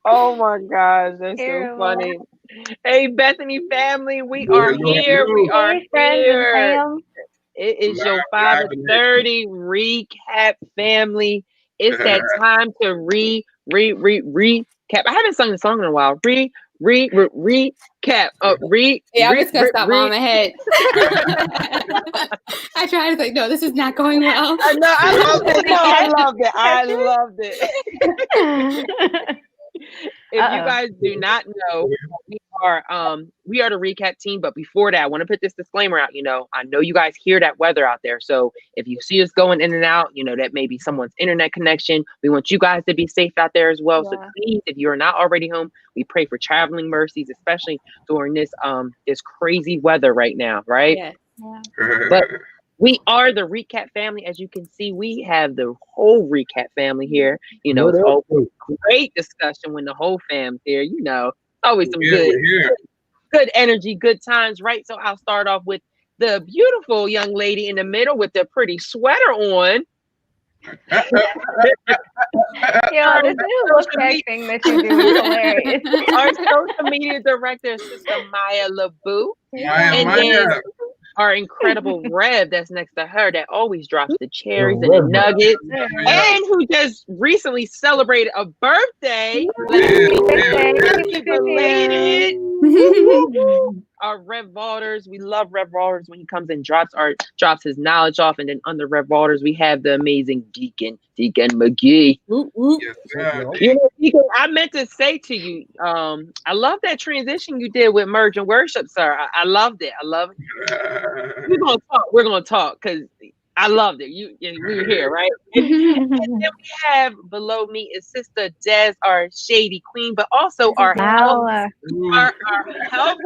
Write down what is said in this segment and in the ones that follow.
Oh my gosh, that's so Terrible. funny. Hey, Bethany family, we are Hello, here. We hello. are Hey, friends and here. fam. It is your Live and active. 5:30 recap family. It's that time to recap. I haven't sung the song in a while. Recap. Yeah, I'm just gonna stop while I'm ahead. I tried to think, no, this is not going well. I know, I loved it. No, I loved it. I loved it. If you guys do not know, we are the recap team. But before that, I want to put this disclaimer out. I know you guys hear that weather out there. So if you see us going in and out, that may be someone's internet connection. We want you guys to be safe out there as well. So please, if you are not already home, we pray for traveling mercies, especially during this crazy weather right now, right? Yeah. But we are the recap family. As you can see, we have the whole recap family here. It's always great discussion when the whole fam's here. Always some good energy, good times, right? So I'll start off with the beautiful young lady in the middle with the pretty sweater on. Yo, this new look back thing that you do is hilarious. Our social media director, Sister Maya LaBoo. Maya. Our incredible Rev that's next to her that always drops the cherries and the nuggets, and who just recently celebrated a birthday. Belated. Our Rev Waters, we love Rev Waters when he comes and drops his knowledge off, and then under Rev Waters we have the amazing Deacon McGee. Yes, Deacon, I meant to say to you, I love that transition you did with Merge and Worship, sir. I loved it. I love it. We're gonna talk because I loved it. We were here, right? And then we have below me is Sister Des, our shady queen, but also our health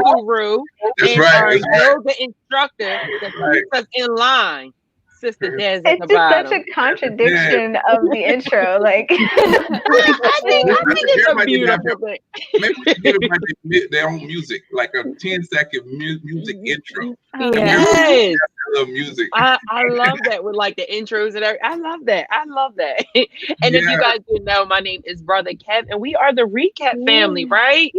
guru and our yoga instructor that keeps us in line. Sister Des. It's just such a contradiction of the intro. Like, I think it's a beautiful thing. Maybe we should give them their own music, like a 10-second music intro. Yes. Music. I love that with like the intros and everything. I love that. And if you guys didn't know, my name is Brother Kev, and we are the recap family, right?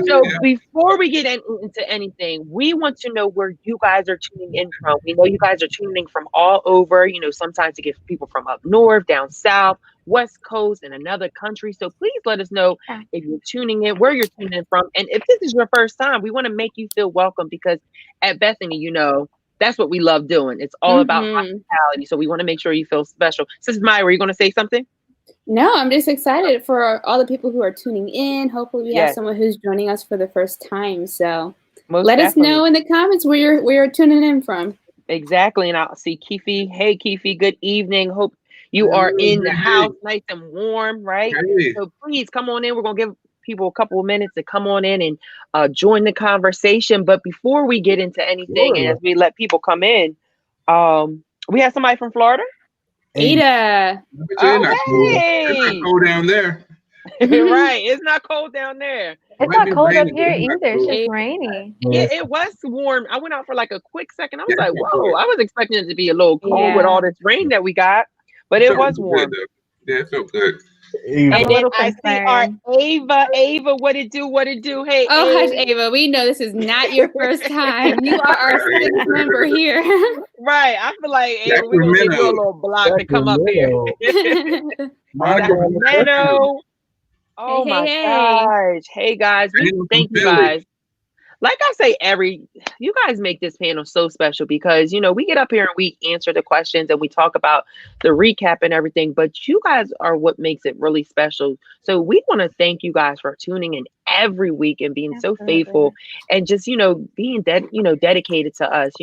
So before we get into anything, we want to know where you guys are tuning in from. We know you guys are tuning in from all over. Sometimes to get people from up north, down south, West Coast, and another country. So please let us know if you're tuning in, where you're tuning in from, and if this is your first time, we want to make you feel welcome because at Bethany, that's what we love doing. It's all about hospitality. So we want to make sure you feel special. Sister Maya, were you going to say something? No, I'm just excited for all the people who are tuning in. Hopefully we have someone who's joining us for the first time. So let us know in the comments where you're tuning in from. Exactly. And I'll see Keefe. Hey, Keefe, good evening. Hope you are in the house nice and warm, right? So please come on in. We're going to give people a couple of minutes to come on in and join the conversation. But before we get into anything, and as we let people come in, we have somebody from Florida. Ada. It's cold down there. Right. It's not cold down there. It's not cold up here either. It's just rainy. Yeah, it was warm. I went out for like a quick second. I was like, whoa, I was expecting it to be a little cold with all this rain that we got. But it was warm. Yeah, it felt good. And then I see our Ava, what it do? Hey, hush, Ava. We know this is not your first time. You are our sixth member here. Right. I feel like Ava, we're going to give you a little block to come up here. Sacramento. Oh my gosh. Hey guys. Thank you guys. Like I say, you guys make this panel so special because, we get up here and we answer the questions and we talk about the recap and everything, but you guys are what makes it really special. So we want to thank you guys for tuning in every week and being so faithful and just, being dedicated to us.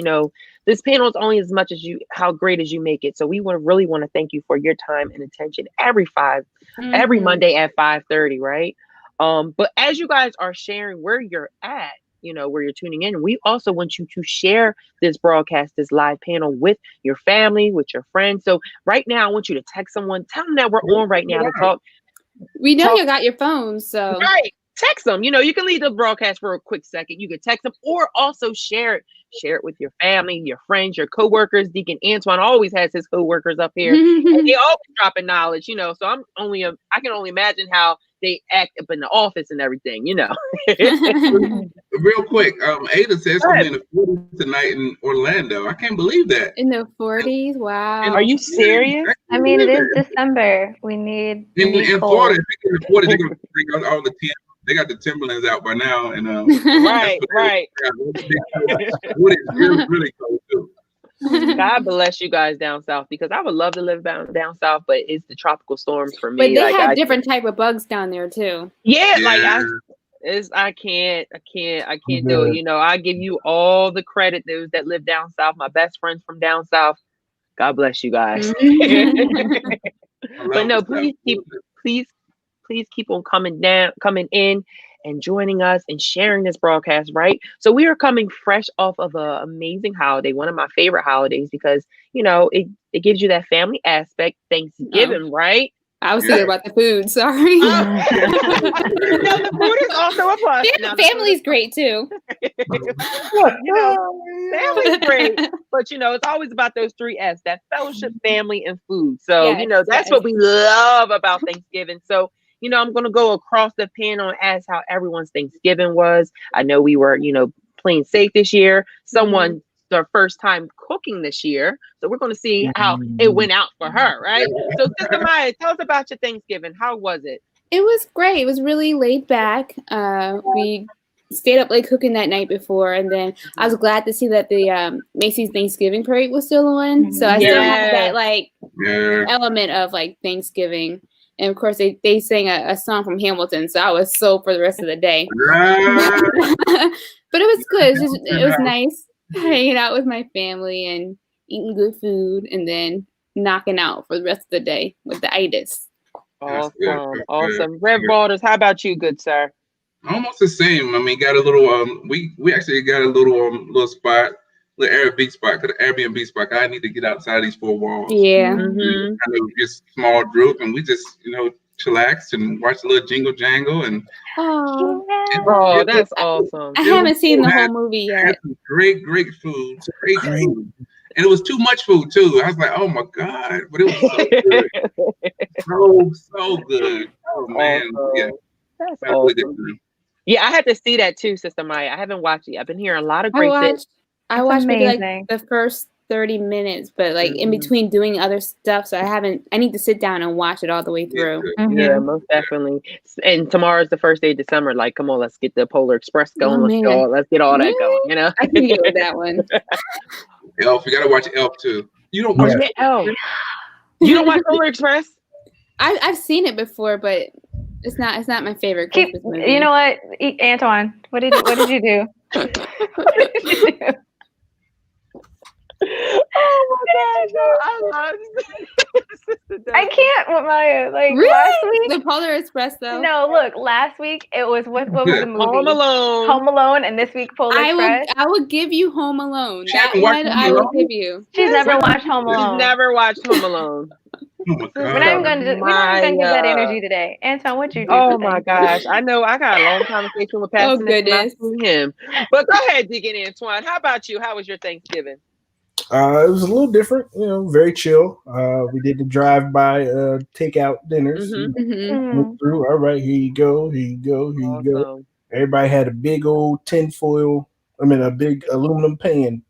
This panel is only as much as how great as you make it. So we really want to thank you for your time and attention every Monday at 5:30, right? But as you guys are sharing where you're at, where you're tuning in, we also want you to share this broadcast, this live panel with your family, with your friends. So right now, I want you to text someone, tell them that we're on right now to talk. We know you got your phone, so. Right. text them. You know, you can leave the broadcast for a quick second. You could text them or also share it. Share it with your family, your friends, your coworkers. Deacon Antoine always has his coworkers up here. And they always dropping knowledge, you know. So I can only imagine how they act up in the office and everything, you know. Real quick, Ada says something in the 40s tonight in Orlando. I can't believe that. In the 40s? Wow. Are you serious? I mean, it is December. We need in Florida, if you get in Florida, they're gonna bring out all the they got the Timberlands out by now, and right. What is really cold too. God bless you guys down south, because I would love to live down south, but it's the tropical storms for me. But they have different type of bugs down there too. Yeah. Like I can't do it. You know, I give you all the credit, those that live down south, my best friends from down south. God bless you guys. But no, please keep on coming in and joining us and sharing this broadcast, right? So we are coming fresh off of an amazing holiday, one of my favorite holidays, because, you know, it gives you that family aspect, Thanksgiving, right? I was thinking about the food, sorry. The food is also a plus. Yeah, family's great too. Family's great. But, you know, it's always about those 3 F's, that fellowship, family, and food. So, you know, that's what we love about Thanksgiving. So, you know, I'm going to go across the panel and ask how everyone's Thanksgiving was. I know we were, you know, playing safe this year. Someone, their first time cooking this year. So we're going to see how it went out for her, right? So, Sister Maya, tell us about your Thanksgiving. How was it? It was great. It was really laid back. We stayed up late cooking that night before, and then I was glad to see that the Macy's Thanksgiving parade was still on. So I still had that like element of like Thanksgiving. And of course, they sang a song from Hamilton, so I was sold for the rest of the day. But it was good. It was nice hanging out with my family and eating good food, and then knocking out for the rest of the day with the itis. Awesome. Rev Waters, how about you, good sir? Almost the same. I mean, got a little. We actually got a little spot. The Airbnb spot. I need to get outside these 4 walls. Yeah. Kind of just small group, and we just, you know, chillaxed and watched a little jingle jangle. And that's awesome. I haven't seen the whole movie yet. Had some great food. Great food. And it was too much food too. I was like, oh my God. But it was so good. so good. Oh man. Yeah. That's awesome. Yeah, I had to see that too, Sister Maya. I haven't watched it. I've been hearing a lot of great things. I watched maybe like the first 30 minutes, but like in between doing other stuff, so I need to sit down and watch it all the way through. Yeah, most definitely. And tomorrow's the first day of December. Like, come on, let's get the Polar Express going. Let's get all that going. You know, I can get with that one. Elf, you gotta watch Elf too. You don't watch Elf. You don't watch Polar Express? I've seen it before, but it's not my favorite Christmas movie. You know what, Antoine? What did you do? What did you do? Oh my gosh, I can't with Maya. Like really? Last week, the Polar Express though. No, look, last week it was what was the movie? Home Alone, and this week Polar Express. I will give you Home Alone. That one I will give you. She's never watched Home Alone. She's never watched Home Alone. We're not even gonna give that energy today. Anton, what'd you do? Oh my gosh. I know I got a long conversation with Pastor Nick him. But go ahead, Deacon Antoine. How about you? How was your Thanksgiving? It was a little different, you know, very chill. We did the drive-by takeout dinners. Went through. All right, here you go, here you go, here you go. Everybody had a big old a big aluminum pan.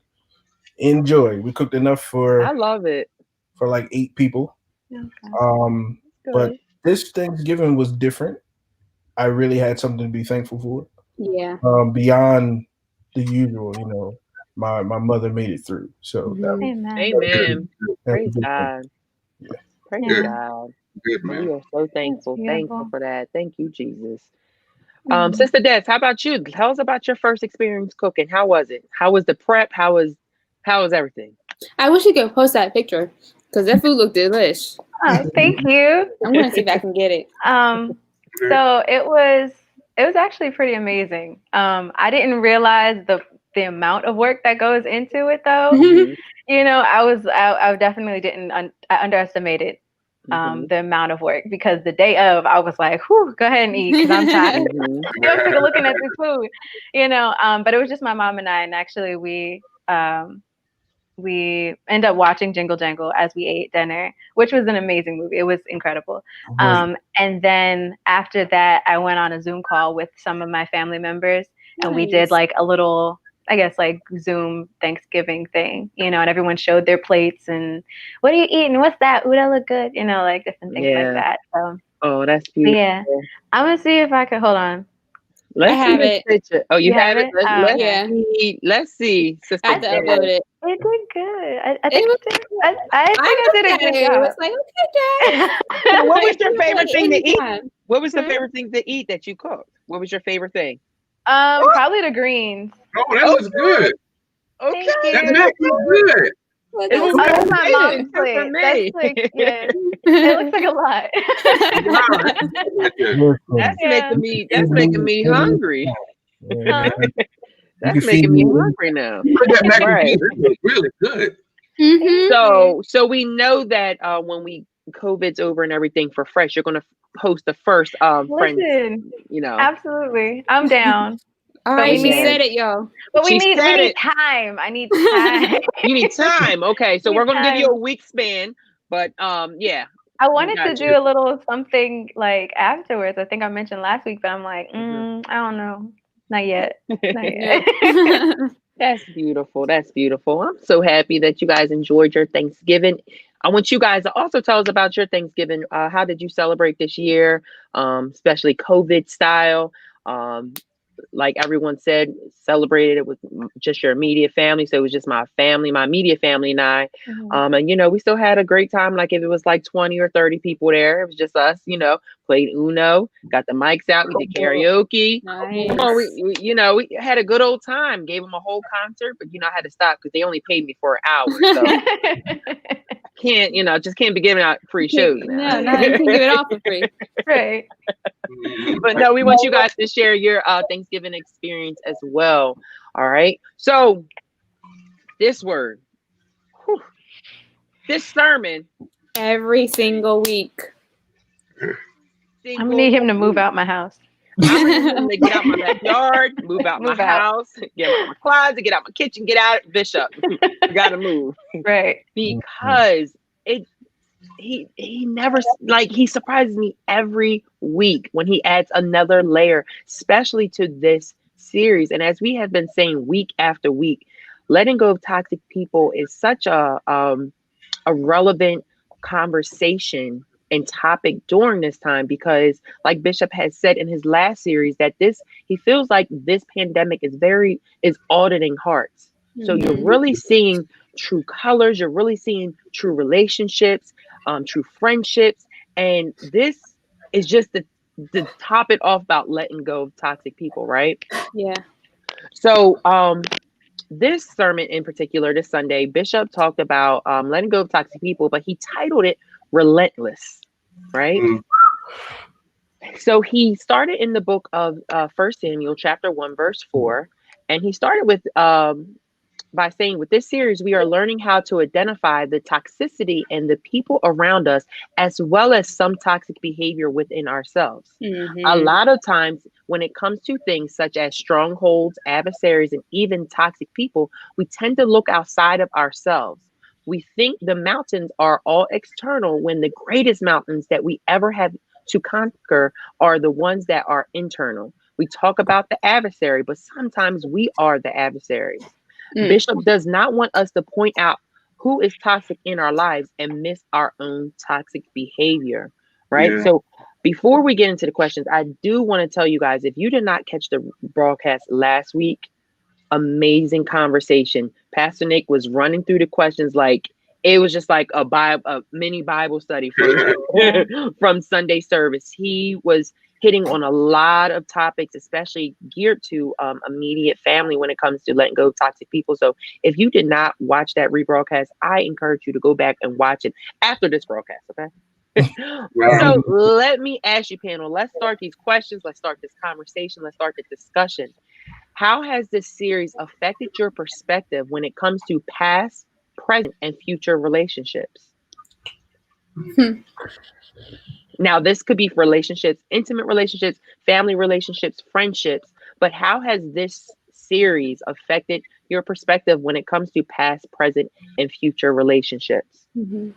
Enjoy. We cooked enough for. I love it. For like 8 people. Okay. But this Thanksgiving was different. I really had something to be thankful for. Yeah. Beyond the usual, you know. My mother made it through. So Amen. Praise God. Yeah. Praise God. Good, man. We are so thankful. Thankful for that. Thank you, Jesus. Sister Des, how about you? Tell us about your first experience cooking. How was it? How was the prep? How was everything? I wish you could post that picture because that food looked delicious. Oh, thank you. I'm gonna see if I can get it. So it was actually pretty amazing. I didn't realize the amount of work that goes into it though. You know, I definitely didn't I underestimated the amount of work, because the day of I was like, whew, go ahead and eat because I'm tired. I'm sick of looking at this food, but it was just my mom and I, and actually we end up watching Jingle Jangle as we ate dinner, which was an amazing movie. It was incredible. And then after that, I went on a Zoom call with some of my family members, and we did like a little, I guess, like Zoom Thanksgiving thing, and everyone showed their plates and what are you eating? What's that? Ooh, that look good. Like different things like that. So, oh, that's beautiful. Yeah. I'm going to see if I could, hold on. Let's have it. Picture. Oh, you have it? Let's see. I have to upload it. It did good. I think I did a good job. It was like, okay, Dad. So what was your favorite thing to eat? What was the favorite thing to eat that you cooked? What was your favorite thing? Probably the greens. Oh, that was good. Okay. That mac was good. That's my mom's plate. That's like, yeah. It looks like a lot. That's making me hungry. That's making me hungry now. That mac and cheese was really good. So we know that when COVID's over and everything for Fresh, you're gonna host the first friends. Absolutely, I'm down. All right, she said it, y'all. But we need time. I need time. You need time. Okay, so we're gonna give you a week span, but yeah. I wanted to do a little something like afterwards. I think I mentioned last week, but I'm like, I don't know. Not yet. That's beautiful. That's beautiful. I'm so happy that you guys enjoyed your Thanksgiving. I want you guys to also tell us about your Thanksgiving. How did you celebrate this year, especially COVID style? Like everyone said, celebrated it with just your immediate family. So it was just my immediate family and I. And, we still had a great time. Like if it was like 20 or 30 people there, it was just us, played Uno, got the mics out, we did karaoke. Nice. We had a good old time, gave them a whole concert, but, I had to stop because they only paid me for an hour. So can't be giving out free shows now. No, you can give it all for free. Right. But no, we want you guys to share your Thanksgiving experience as well. All right. So this word, this sermon. Every single week. I'm gonna need him to move out my house. I'm gonna need him to get out my backyard, move out my house, get out my closet, get out my kitchen, get out, Bishop. You gotta move. Right. Because he never, he surprises me every week when he adds another layer, especially to this series. And as we have been saying week after week, letting go of toxic people is such a relevant conversation and topic during this time, because like Bishop has said in his last series that he feels like this pandemic is auditing hearts. So you're really seeing true colors, you're really seeing true relationships, true friendships, and this is just to top it off about letting go of toxic people, right? Yeah. So this sermon in particular, this Sunday, Bishop talked about letting go of toxic people, but he titled it Relentless, right? So he started in the book of 1 Samuel chapter 1 verse 4, and he started with by saying, with this series, we are learning how to identify the toxicity in the people around us, as well as some toxic behavior within ourselves. A lot of times when it comes to things such as strongholds, adversaries, and even toxic people, we tend to look outside of ourselves. We think the mountains are all external, when the greatest mountains that we ever have to conquer are the ones that are internal. We talk about the adversary, but sometimes we are the adversaries. Bishop does not want us to point out who is toxic in our lives and miss our own toxic behavior, right? Yeah. So before we get into the questions, I do want to tell you guys, if you did not catch the broadcast last week, amazing conversation. Pastor Nick was running through the questions like it was just like a mini Bible study from Sunday service. He was hitting on a lot of topics, especially geared to immediate family when it comes to letting go of toxic people. So if you did not watch that rebroadcast, I encourage you to go back and watch it after this broadcast, okay? So let me ask you, panel, let's start these questions. Let's start this conversation. Let's start the discussion. How has this series affected your perspective when it comes to past, present, and future relationships? Now, this could be for relationships, intimate relationships, family relationships, friendships, but how has this series affected your perspective when it comes to past, present, and future relationships? Mm-hmm.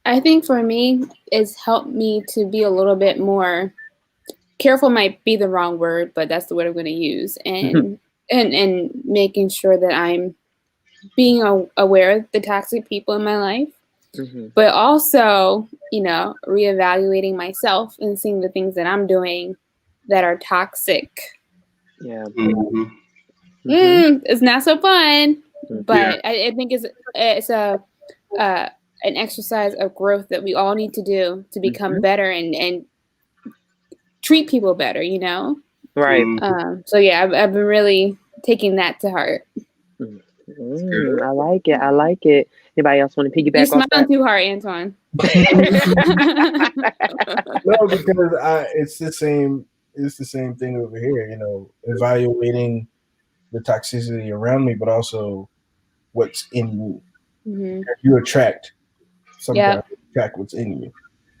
I think for me, it's helped me to be a little bit more careful, might be the wrong word, but that's the word I'm going to use. And making sure that I'm being aware of the toxic people in my life, but also, reevaluating myself and seeing the things that I'm doing that are toxic. Yeah. It's not so fun, but I think it's an exercise of growth that we all need to do to become better and treat people better, Right. So yeah, I've been really taking that to heart. I like it. Anybody else want to piggyback? You smiling too hard, Antoine. No, because it's the same thing over here. Evaluating the toxicity around me, but also what's in you. You attract sometimes attract what's in you.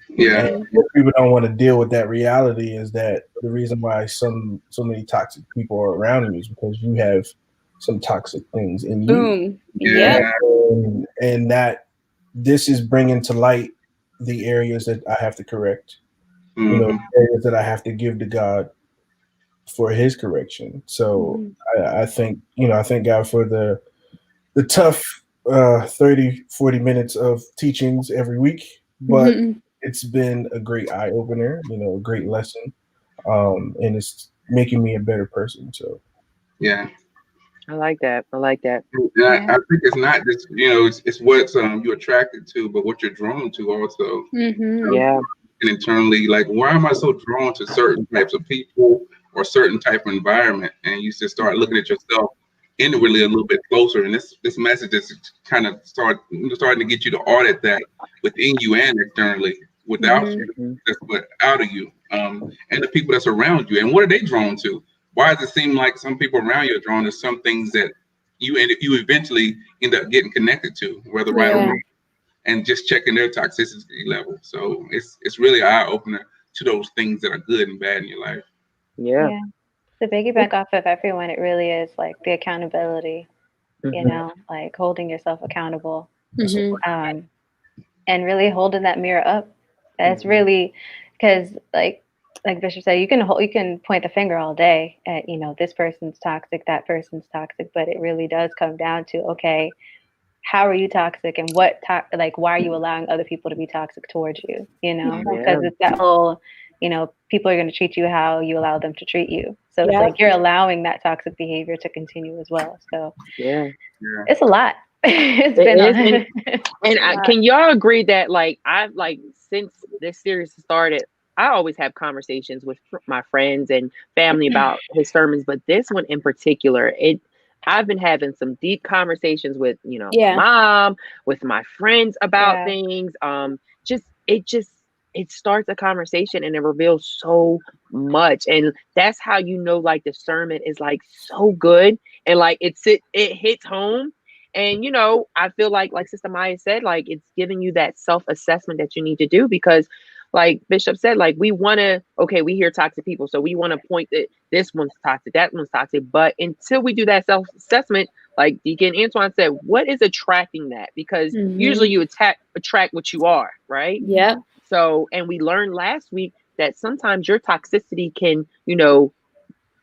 Yeah. And what people don't want to deal with that reality is that the reason why so many toxic people are around you is because you have some toxic things in you. Boom. Yeah. And that this is bringing to light the areas that I have to correct. Areas that I have to give to God for His correction. So I think, I thank God for the tough 30-40 minutes of teachings every week, but it's been a great eye opener, a great lesson, and it's making me a better person. So yeah, I like that. Yeah, I think it's not just it's what you're attracted to, but what you're drawn to also. Yeah. And internally, like, why am I so drawn to certain types of people or certain type of environment? And you just start looking at yourself inwardly a little bit closer. And this message is kind of starting to get you to audit that within you and externally, without you, just but out of you, and the people that's around you. And what are they drawn to? Why does it seem like some people around you are drawn to some things that you eventually end up getting connected to, whether right or wrong, and just checking their toxicity level. So it's really an eye opener to those things that are good and bad in your life. Yeah. To piggyback off of everyone, it really is like the accountability, like holding yourself accountable, and really holding that mirror up. That's really, because like Bishop said, you can point the finger all day at this person's toxic, that person's toxic, but it really does come down to, okay, how are you toxic, and why are you allowing other people to be toxic towards you? Because it's that whole, people are going to treat you how you allow them to treat you. So it's like you're allowing that toxic behavior to continue as well. So it's a lot. Can y'all agree that I've since this series started, I always have conversations with my friends and family about his sermons, but this one in particular, I've been having some deep conversations with, my mom, with my friends about things. It starts a conversation and it reveals so much. And that's how the sermon is so good and it hits home. And I feel like Sister Maya said, it's giving you that self-assessment that you need to do, because like Bishop said, we we hear toxic people, so we want to point that this one's toxic, that one's toxic. But until we do that self-assessment, like Deacon Antoine said, what is attracting that? Because usually you attract what you are, right? Yeah. So, and we learned last week that sometimes your toxicity can,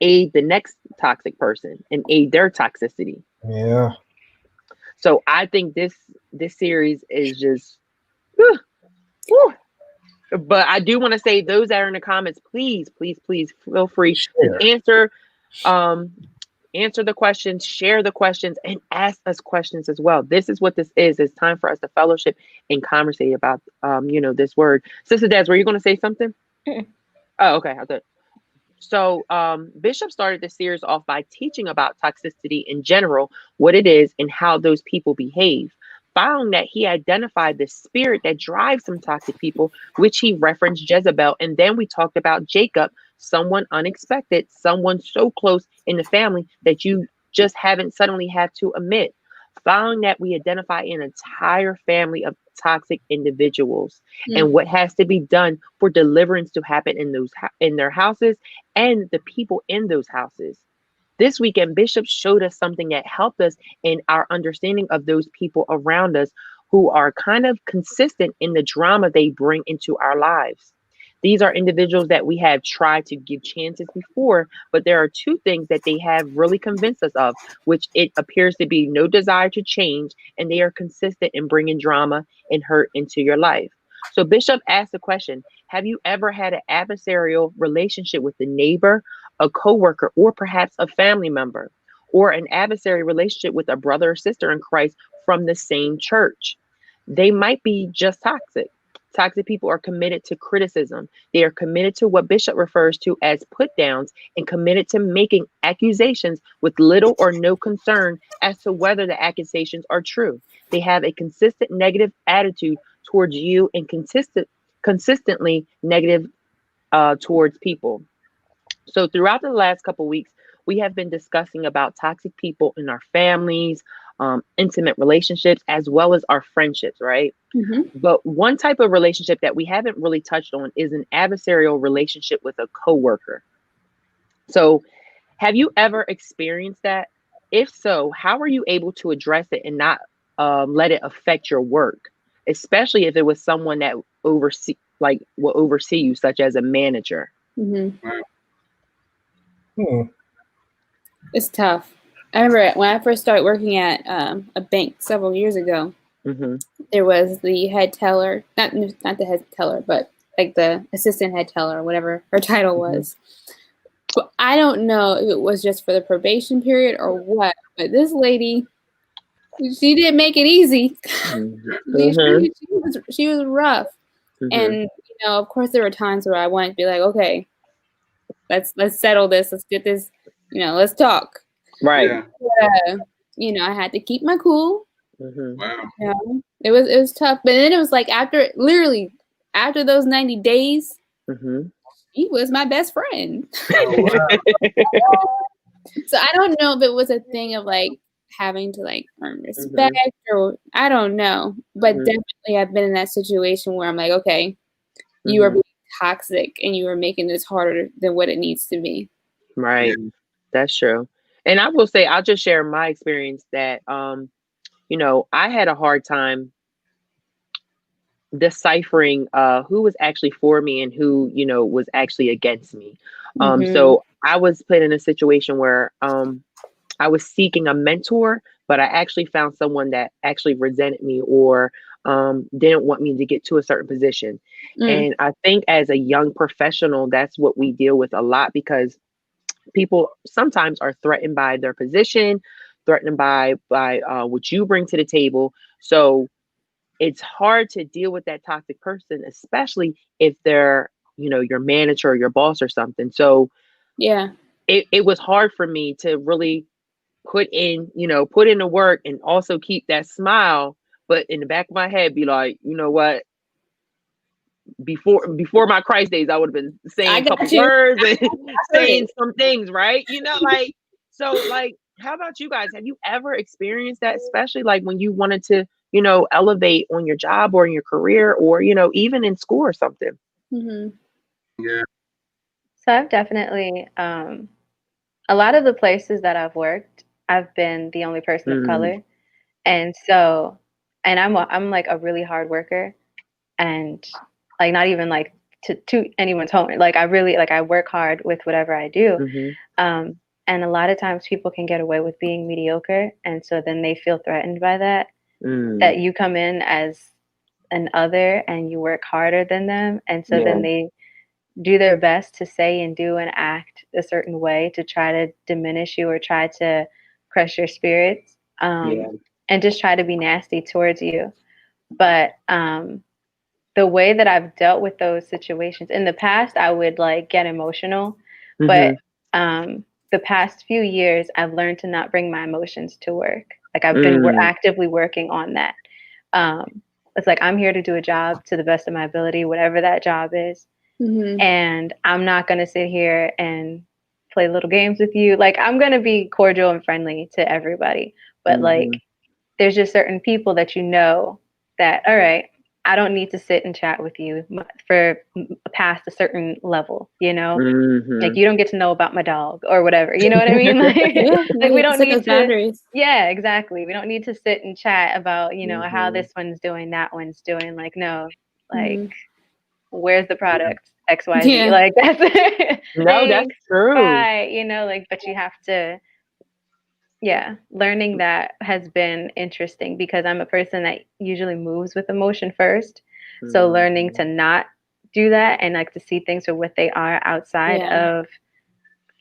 aid the next toxic person and aid their toxicity. Yeah. So I think this series is just, whew. But I do want to say, those that are in the comments, please feel free to answer the questions, share the questions, and ask us questions as well. This is what this is. It's time for us to fellowship and conversate about, this word. Sister Des, were you going to say something? Oh, okay. I thought. So Bishop started the series off by teaching about toxicity in general, what it is and how those people behave. Found that he identified the spirit that drives some toxic people, which he referenced Jezebel. And then we talked about Jacob, someone unexpected, someone so close in the family that you just haven't suddenly had to admit. Following that, we identify an entire family of toxic individuals and what has to be done for deliverance to happen in their houses and the people in those houses. This weekend, Bishop showed us something that helped us in our understanding of those people around us who are kind of consistent in the drama they bring into our lives. These are individuals that we have tried to give chances before, but there are two things that they have really convinced us of, which it appears to be no desire to change, and they are consistent in bringing drama and hurt into your life. So Bishop asked the question, have you ever had an adversarial relationship with a neighbor, a coworker, or perhaps a family member, or an adversary relationship with a brother or sister in Christ from the same church? They might be just toxic. Toxic people are committed to criticism. They are committed to what Bishop refers to as put downs and committed to making accusations with little or no concern as to whether the accusations are true. They have a consistent negative attitude towards you and consistently negative towards people. So throughout the last couple weeks, we have been discussing about toxic people in our families, intimate relationships, as well as our friendships, right? But one type of relationship that we haven't really touched on is an adversarial relationship with a coworker. So have you ever experienced that? If so, how are you able to address it and not let it affect your work, especially if it was someone that will oversee you, such as a manager? It's tough. I remember when I first started working at a bank several years ago, there was the head teller, not the head teller, but like the assistant head teller, whatever her title was. But I don't know if it was just for the probation period or what, but this lady, she didn't make it easy. She was rough. And, of course there were times where I wanted to be like, okay, let's settle this. Let's get this, let's talk. Right. I had to keep my cool. Wow. It was tough. But then it was like after those 90 days, he was my best friend. Oh, wow. So I don't know if it was a thing of like having to like earn respect or I don't know. But definitely I've been in that situation where I'm like, okay, you are being toxic and you are making this harder than what it needs to be. Right. That's true. And I will say, I'll just share my experience that, I had a hard time deciphering who was actually for me and who, was actually against me. So I was put in a situation where I was seeking a mentor, but I actually found someone that actually resented me or didn't want me to get to a certain position. And I think as a young professional, that's what we deal with a lot because people sometimes are threatened by their position, threatened by what you bring to the table. So it's hard to deal with that toxic person, especially if they're, your manager or your boss or something. So yeah, it was hard for me to really put in the work and also keep that smile. But in the back of my head, be like, you know what? Before my Christ days, I would have been saying a couple words and saying some things, right? So how about you guys? Have you ever experienced that, especially like when you wanted to, elevate on your job or in your career or, even in school or something? Yeah. So I've definitely, a lot of the places that I've worked, I've been the only person of color. And so, and I'm like a really hard worker and like, not even like to anyone's home. Like I work hard with whatever I do. And a lot of times people can get away with being mediocre. And so then they feel threatened by that you come in as an other and you work harder than them. And so then they do their best to say and do and act a certain way to try to diminish you or try to crush your spirits and just try to be nasty towards you. But the way that I've dealt with those situations in the past, I would like get emotional, but the past few years, I've learned to not bring my emotions to work. Like I've been actively working on that. It's like, I'm here to do a job to the best of my ability, whatever that job is. And I'm not going to sit here and play little games with you. Like I'm going to be cordial and friendly to everybody, but like there's just certain people that you know that, all right, I don't need to sit and chat with you for past a certain level, you know? Like, you don't get to know about my dog or whatever, you know what I mean? Like, like we don't need to, boundaries. Yeah, exactly. We don't need to sit and chat about, you know, how this one's doing, that one's doing. Like, no, like, where's the product? XYZ. Yeah. Like, that's it. No, that's true. Bye, you know, like, but you have to, learning that has been interesting because I'm a person that usually moves with emotion first. So learning to not do that and like to see things for what they are outside of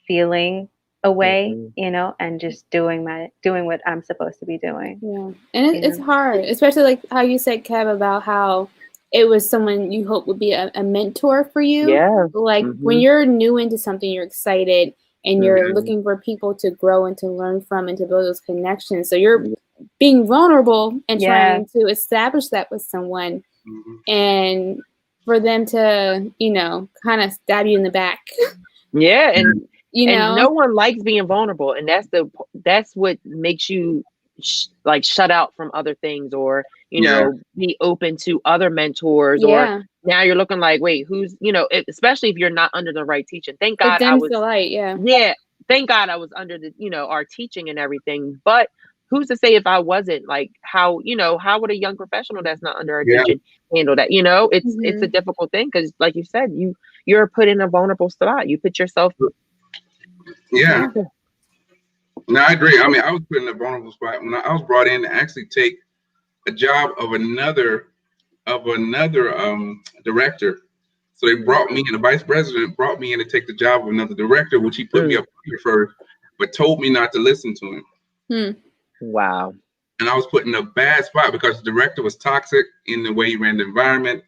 feeling a way, you know, and just doing what I'm supposed to be doing. Yeah. And it's hard, especially like how you said, Kev, about how it was someone you hope would be a mentor for you. Yeah. Like when you're new into something, you're excited and you're looking for people to grow and to learn from and to build those connections. So you're being vulnerable and trying to establish that with someone and for them to, you know, kind of stab you in the back. Yeah. And, you know, and no one likes being vulnerable. And that's what makes you shut out from other things or, you know, be open to other mentors or now you're looking like, wait, who's, you know, especially if you're not under the right teaching. Thank God I was, thank God I was under the, you know, our teaching and everything. But who's to say if I wasn't, like, how, you know, how would a young professional that's not under our teaching handle that? You know, it's a difficult thing because, like you said, you're put in a vulnerable spot. You put yourself. Yeah. No, I agree. I mean, I was put in a vulnerable spot when I was brought in to actually take a job of another director. So they brought me in, the vice president brought me in to take the job of another director, which he put me up here first, but told me not to listen to him. Wow. And I was put in a bad spot because the director was toxic in the way he ran the environment.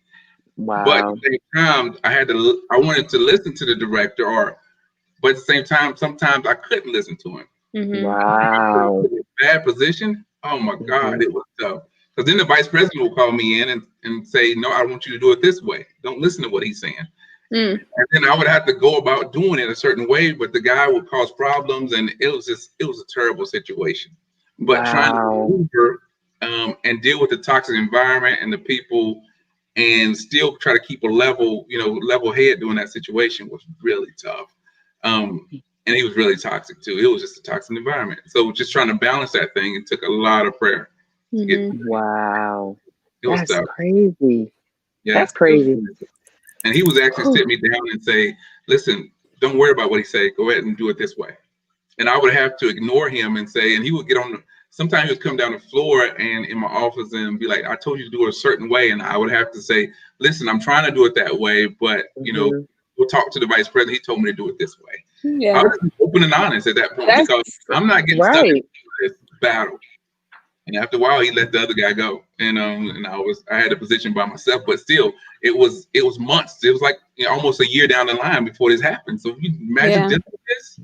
Wow. But at the same time, I wanted to listen to the director, but at the same time, sometimes I couldn't listen to him. Wow. Bad position. Oh my God, it was tough. Because then the vice president will call me in and say, no, I want you to do it this way. Don't listen to what he's saying. And then I would have to go about doing it a certain way, but the guy would cause problems and it was a terrible situation. But trying to maneuver and deal with the toxic environment and the people and still try to keep a level head during that situation was really tough. And he was really toxic too. It was just a toxic environment. So just trying to balance that thing, it took a lot of prayer. Wow. That's crazy. Yeah. That's crazy. And he was actually sit me down and say, listen, don't worry about what he said. Go ahead and do it this way. And I would have to ignore him and say, and he would get on sometimes he would come down the floor and in my office and be like, I told you to do it a certain way. And I would have to say, listen, I'm trying to do it that way, but you know, we'll talk to the vice president. He told me to do it this way. I was open and honest at that point because I'm not getting stuck in this battle. And after a while, he let the other guy go, and I had a position by myself. But still, it was months. It was like almost a year down the line before this happened. So you imagine dealing with this.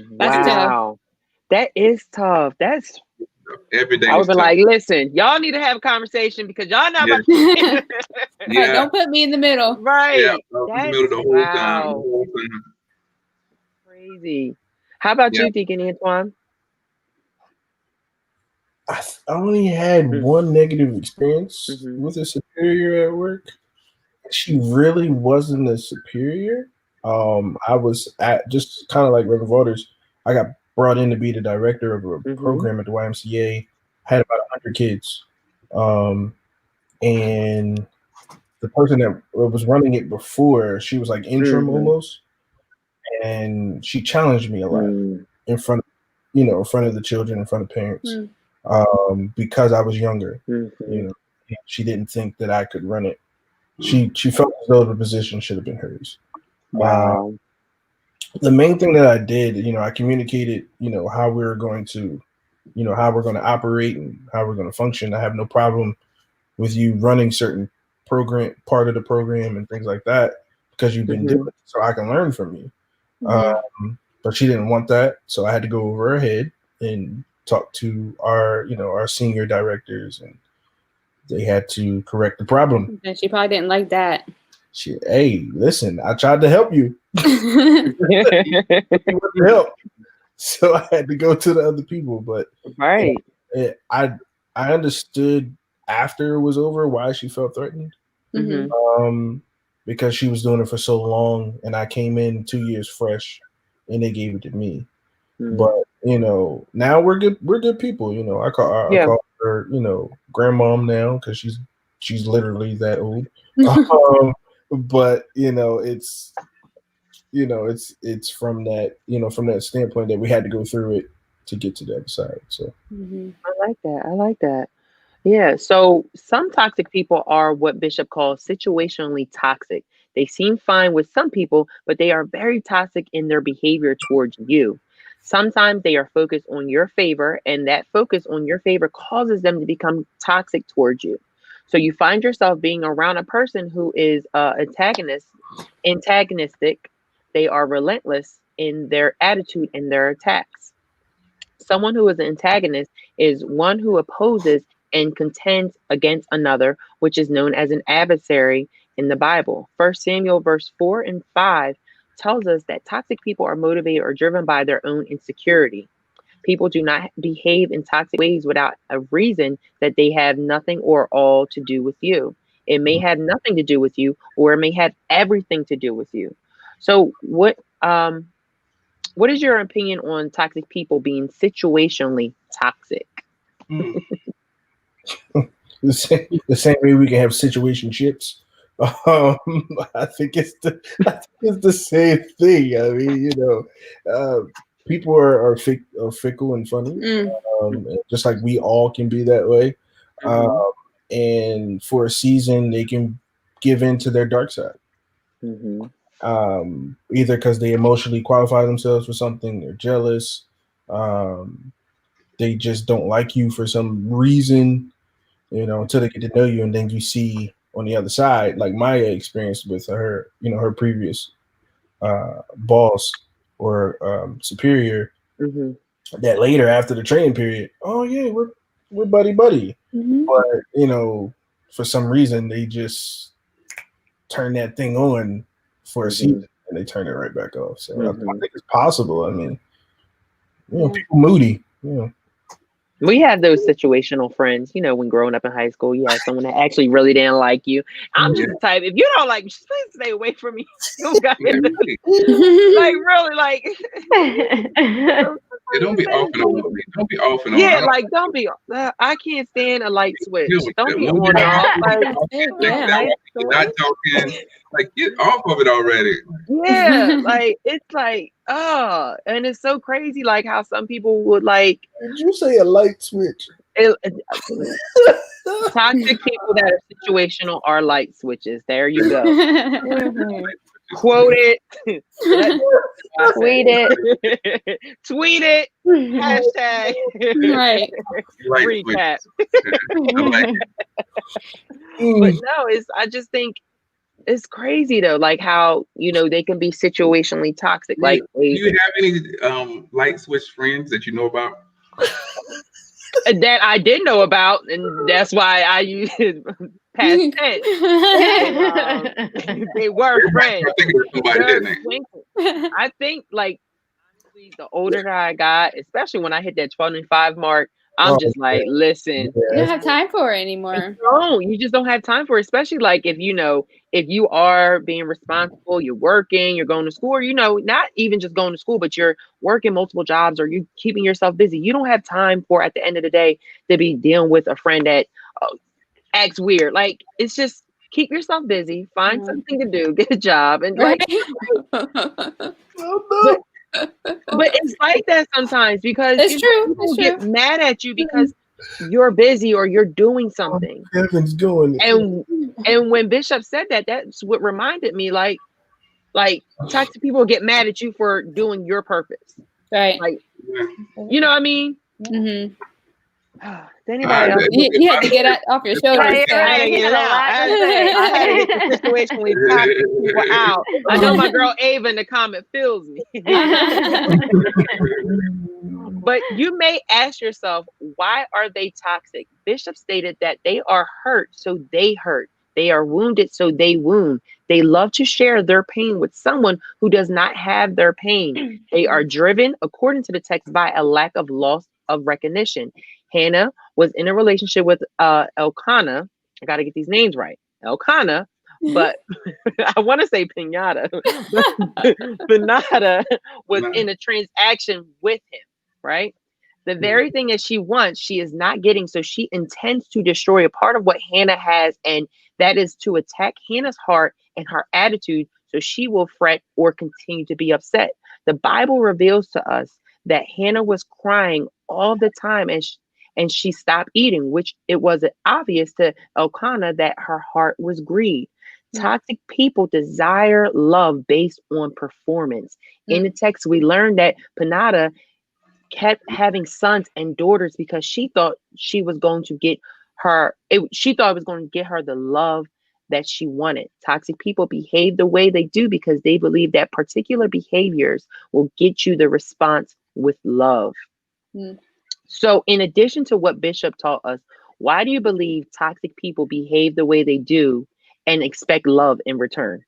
Wow, that is tough. That's every day. I would be like, listen, y'all need to have a conversation because y'all not about to. Don't put me in the middle. Right. Yeah, in the middle the whole time. Crazy. How about you, Deacon Antoine? I only had one negative experience with a superior at work. She really wasn't a superior. I was at just kind of like Reverend Waters. I got brought in to be the director of a program at the YMCA. Had about 100 kids, and the person that was running it before, she was like interim almost, and she challenged me a lot in front of the children, in front of parents. Because I was younger, you know, she didn't think that I could run it. She felt as though the position should have been hers. Wow. The main thing that I did, you know, I communicated, you know, how we were going to, you know, how we're going to operate and how we're going to function. I have no problem with you running certain part of the program and things like that because you've been doing it, so I can learn from you. But she didn't want that, so I had to go over her head and talk to our senior directors, and they had to correct the problem. And she probably didn't like that. Hey, listen, I tried to help you. Help. So I had to go to the other people, but I understood after it was over why she felt threatened. Because she was doing it for so long, and I came in 2 years fresh, and they gave it to me. But now we're good people. I call her grandmom now because she's literally that old. But it's from that standpoint that we had to go through it to get to the other side. So I like that. Yeah. So some toxic people are what Bishop calls situationally toxic. They seem fine with some people, but they are very toxic in their behavior towards you. Sometimes they are focused on your favor, and that focus on your favor causes them to become toxic towards you. So you find yourself being around a person who is antagonistic. They are relentless in their attitude and their attacks. Someone who is an antagonist is one who opposes and contends against another, which is known as an adversary in the Bible. 1 Samuel verse 4 and 5 tells us that toxic people are motivated or driven by their own insecurity. People do not behave in toxic ways without a reason that they have nothing or all to do with you. It may have nothing to do with you, or it may have everything to do with you. So what is your opinion on toxic people being situationally toxic? The same way we can have situationships. I think it's the same thing. I mean, people are fickle and funny, just like we all can be that way. And for a season, they can give in to their dark side. Either because they emotionally qualify themselves for something, they're jealous, they just don't like you for some reason, until they get to know you, and then you see on the other side, like Maya experienced with her, her previous boss or superior, that later after the training period, oh yeah, we're buddy. But for some reason they just turn that thing on for a season and they turn it right back off. So I think it's possible. I mean, people moody. We have those situational friends, when growing up in high school, you have someone that actually really didn't like you. I'm just the type, if you don't like me, just please stay away from me. You got like really, like don't be off and on. Don't be off and on. Yeah, like don't be. I can't stand a light switch. Don't be on and off. Not talking. Like get off of it already. Yeah, like it's like and it's so crazy, like how some people would like. Did you say a light switch? Toxic people that are situational are light switches. There you go. Quote it. Tweet it. Tweet it. Hashtag. Right. Recap. But no, I just think it's crazy though, like how they can be situationally toxic. Like, do you have any light switch friends that you know about? That I did know about, and that's why I use past tense. They were friends. I think, like, honestly, the older that I got, especially when I hit that 25 mark, I'm just like, listen. You don't have time for it anymore. You just don't have time for it, especially like if you are being responsible, you're working, you're going to school, or, not even just going to school, but you're working multiple jobs or you're keeping yourself busy. You don't have time for, at the end of the day, to be dealing with a friend that acts weird. Like, it's just keep yourself busy, find something to do, get a job, and like. But it's like that sometimes because people get mad at you because you're busy or you're doing something. Kevin's going. And when Bishop said that, that's what reminded me, like toxic people get mad at you for doing your purpose. Right. Like, you know what I mean? Mm-hmm. Anybody else? You had to get off your shoulders. I had to get it out. I had to get the situationally toxic people out. I know my girl Ava in the comment feels me. But you may ask yourself, why are they toxic? Bishop stated that they are hurt, so they hurt. They are wounded, so they wound. They love to share their pain with someone who does not have their pain. They are driven, according to the text, by a lack of loss of recognition. Hannah was in a relationship with Elkanah. I got to get these names right. Elkanah, but I want to say Pinata. Pinata was in a transaction with him, right? The very thing that she wants, she is not getting. So she intends to destroy a part of what Hannah has, and that is to attack Hannah's heart and her attitude, so she will fret or continue to be upset. The Bible reveals to us that Hannah was crying all the time, and she stopped eating, which it was obvious to Elkanah that her heart was grieved. Toxic people desire love based on performance. In the text, we learned that Pinata kept having sons and daughters because she thought she was going to get her, she thought it was going to get her the love that she wanted. Toxic people behave the way they do because they believe that particular behaviors will get you the response with love. So in addition to what Bishop taught us, why do you believe toxic people behave the way they do and expect love in return?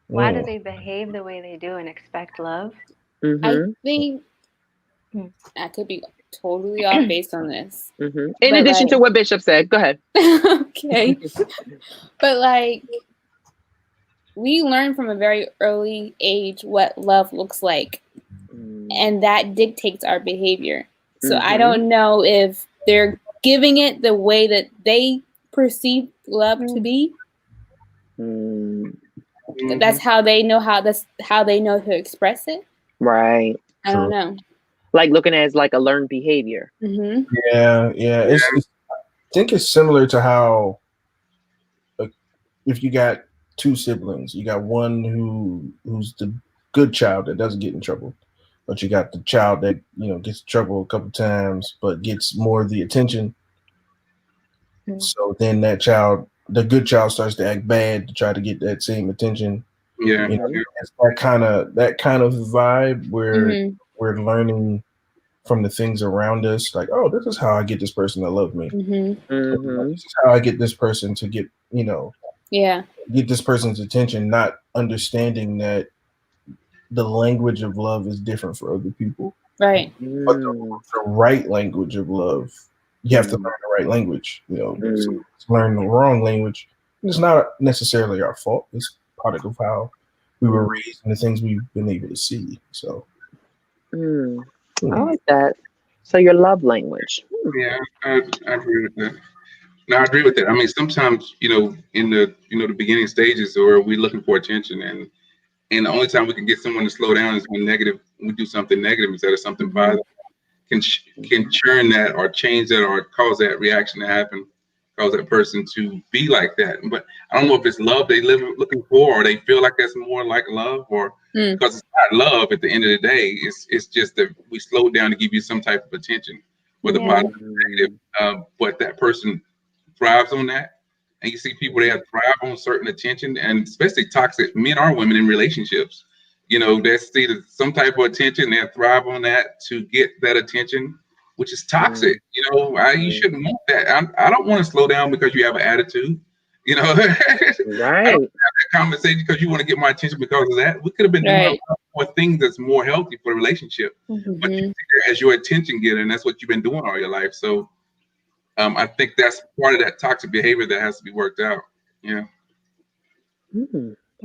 Why do they behave the way they do and expect love? I think I could be totally off based on this. In addition to what Bishop said, go ahead. Okay. But like, we learn from a very early age what love looks like, and that dictates our behavior. So I don't know if they're giving it the way that they perceive love to be. That's how they know to express it. Right. I don't know. Like looking at it as like a learned behavior. Yeah. I think it's similar to how, if you got two siblings, you got one who's the good child that doesn't get in trouble, but you got the child that gets in trouble a couple times but gets more of the attention. So then that child, the good child, starts to act bad to try to get that same attention. It's that kind of vibe where we're learning from the things around us, like, oh, this is how I get this person to love me. This is how I get this person to get get this person's attention, not understanding that the language of love is different for other people. Right. But the right language of love, you have to learn the right language. So to learn the wrong language, it's not necessarily our fault. It's product of how we were raised and the things we've been able to see. So I like that. So your love language. Yeah, I agree with that. No, I agree with that. I mean, sometimes, in the the beginning stages, or we're looking for attention, and the only time we can get someone to slow down is when we do something negative instead of something positive. Can churn that or change that or cause that reaction to happen, cause that person to be like that. But I don't know if it's love they live looking for, or they feel like that's more like love, or because it's not love at the end of the day. It's just that we slow down to give you some type of attention, whether positive or negative. But that person thrives on that. And you see people that thrive on certain attention, and especially toxic men or women in relationships. They see some type of attention, they thrive on that to get that attention, which is toxic. You shouldn't want that. I don't want to slow down because you have an attitude. Right. I don't have that conversation because you want to get my attention because of that. We could have been doing a lot more things that's more healthy for the relationship. But you see that as your attention getter, and that's what you've been doing all your life. So I think that's part of that toxic behavior that has to be worked out. Yeah.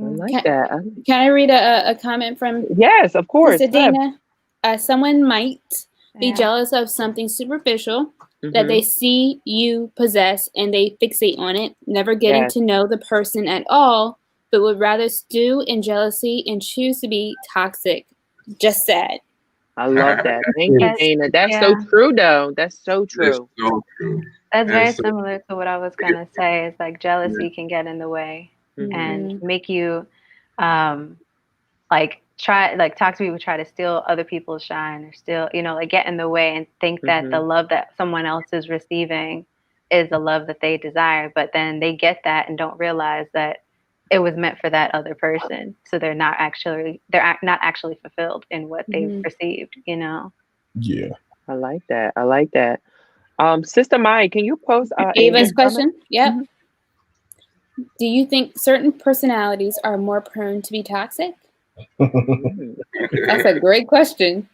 I like that. Can I read a comment from? Yes, of course. Dana? Someone might be jealous of something superficial that they see you possess, and they fixate on it, never getting to know the person at all, but would rather stew in jealousy and choose to be toxic. Just sad. I love that. Thank you, Dana. That's so true, though. That's so true. That's so true. That's very similar to what I was going to say. Is like jealousy can get in the way and make you toxic people try to steal other people's shine, or still, get in the way and think that the love that someone else is receiving is the love that they desire. But then they get that and don't realize that it was meant for that other person. So they're not actually fulfilled in what they've received, Yeah. I like that. Sister Mai, can you post Ava's question? Yeah. Do you think certain personalities are more prone to be toxic? That's a great question.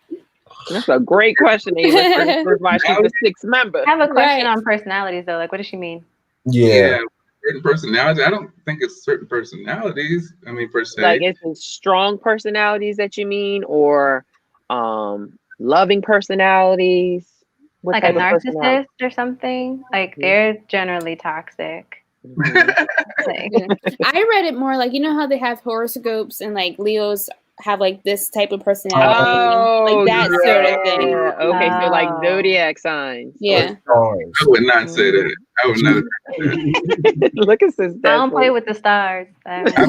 That's a great question, Ava. First, why she's the sixth member. I have a question on personalities, though. Like, what does she mean? Yeah. Certain personalities. I don't think it's certain personalities. I mean, per se. Like, is it strong personalities that you mean, or loving personalities? What like a narcissist or something? Like, they're generally toxic. I read it more like, you know how they have horoscopes and like Leos have like this type of personality, like that sort of thing. Okay, so like zodiac signs. Yeah. I would not say that. I would not. Look at this. I don't play with the stars. That's the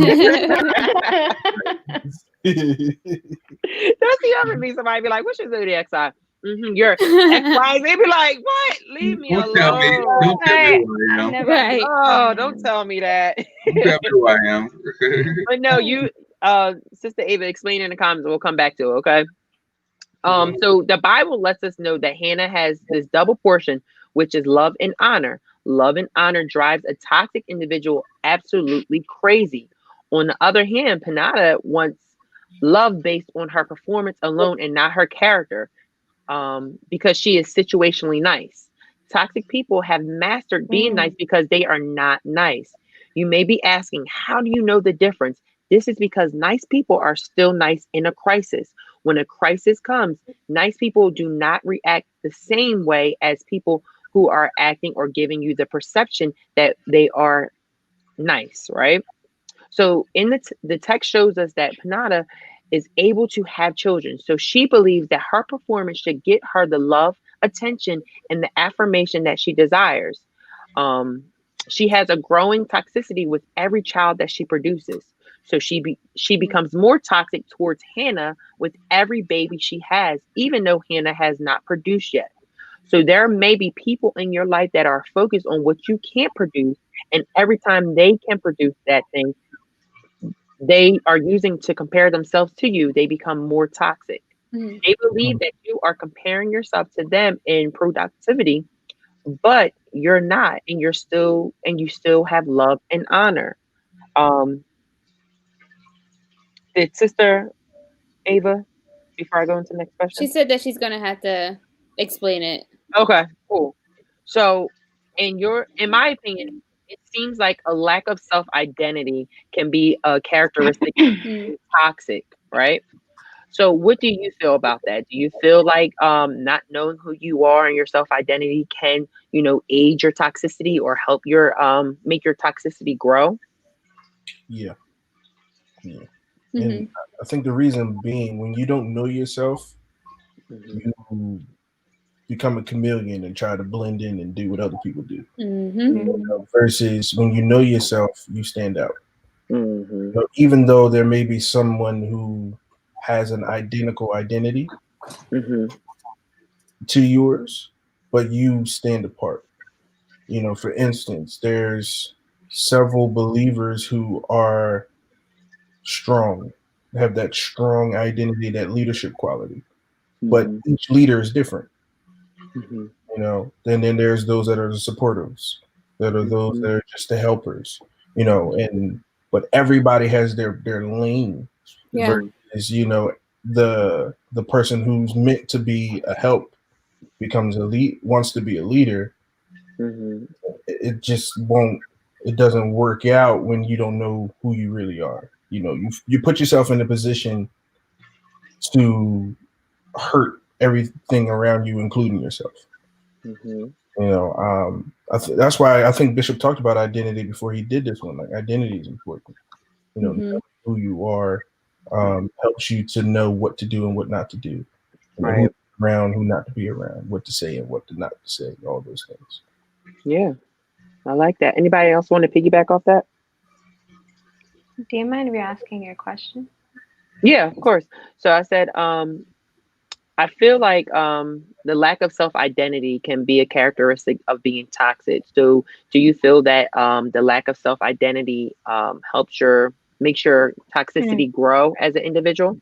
other thing. Somebody be like, "What's your zodiac sign?" You're X, Y, Z. Be like, "What? Leave me alone." Don't tell me who I am. Right. Oh, don't tell me that. Don't tell me who I am. But no, you, Sister Ava, explain in the comments. We'll come back to it. Okay. So the Bible lets us know that Hannah has this double portion, which is love and honor. Love and honor drives a toxic individual absolutely crazy. On the other hand, Peninnah wants love based on her performance alone and not her character, because she is situationally nice. Toxic people have mastered being nice because they are not nice. You may be asking, how do you know the difference? This is because nice people are still nice in a crisis. When a crisis comes, nice people do not react the same way as people who are acting or giving you the perception that they are nice, right? So in the text shows us that Peninnah is able to have children. So she believes that her performance should get her the love, attention, and the affirmation that she desires. She has a growing toxicity with every child that she produces. So she becomes more toxic towards Hannah with every baby she has, even though Hannah has not produced yet. So there may be people in your life that are focused on what you can't produce, and every time they can produce that thing, they are using to compare themselves to you. They become more toxic. They believe that you are comparing yourself to them in productivity, but you're not, and you still have love and honor. Did Sister Ava, before I go into the next question? She said that she's gonna have to explain it. Okay, cool. So in my opinion, it seems like a lack of self-identity can be a characteristic of toxic, right? So what do you feel about that? Do you feel like not knowing who you are and your self-identity can, aid your toxicity or help your make your toxicity grow? Yeah. And I think the reason being, when you don't know yourself, you become a chameleon and try to blend in and do what other people do. Versus when you know yourself, you stand out. Even though there may be someone who has an identical identity to yours, but you stand apart. For instance, there's several believers who are strong, have that strong identity, that leadership quality, but each leader is different. Then there's those that are the supporters, that are those that are just the helpers, but everybody has their lane. Versus, the person who's meant to be a help becomes wants to be a leader. It just it doesn't work out when you don't know who you really are. You put yourself in a position to hurt everything around you, including yourself. That's why I think Bishop talked about identity before he did this one. Like, identity is important. Knowing who you are helps you to know what to do and what not to do. Right. Who to be around, who not to be around, what to say and what to not to say, all those things. Yeah, I like that. Anybody else want to piggyback off that? Do you mind re-asking your question? Yeah, of course. So I said, I feel like the lack of self-identity can be a characteristic of being toxic. So do you feel that the lack of self-identity makes your toxicity grow as an individual?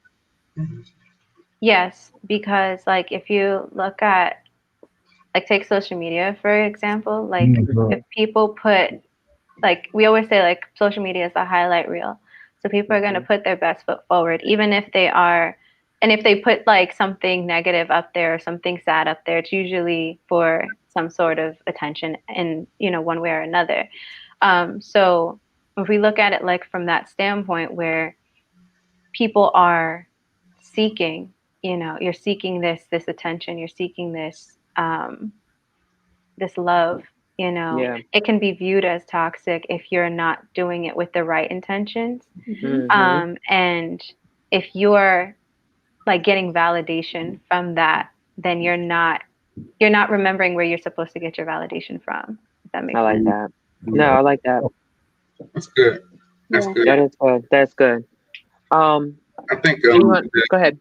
Yes, because like if you look at, like, take social media for example, like if people put like we always say, like social media is a highlight reel. So people are going to put their best foot forward, even if they are, and if they put like something negative up there or something sad up there, it's usually for some sort of attention in, one way or another. So if we look at it like from that standpoint where people are seeking, you're seeking this attention, you're seeking this, this love, it can be viewed as toxic if you're not doing it with the right intentions. And if you're like getting validation from that, then you're not remembering where you're supposed to get your validation from. If that makes sense. I like that. No, I like that. That's good. That's good. That is good. That's good. I think go ahead.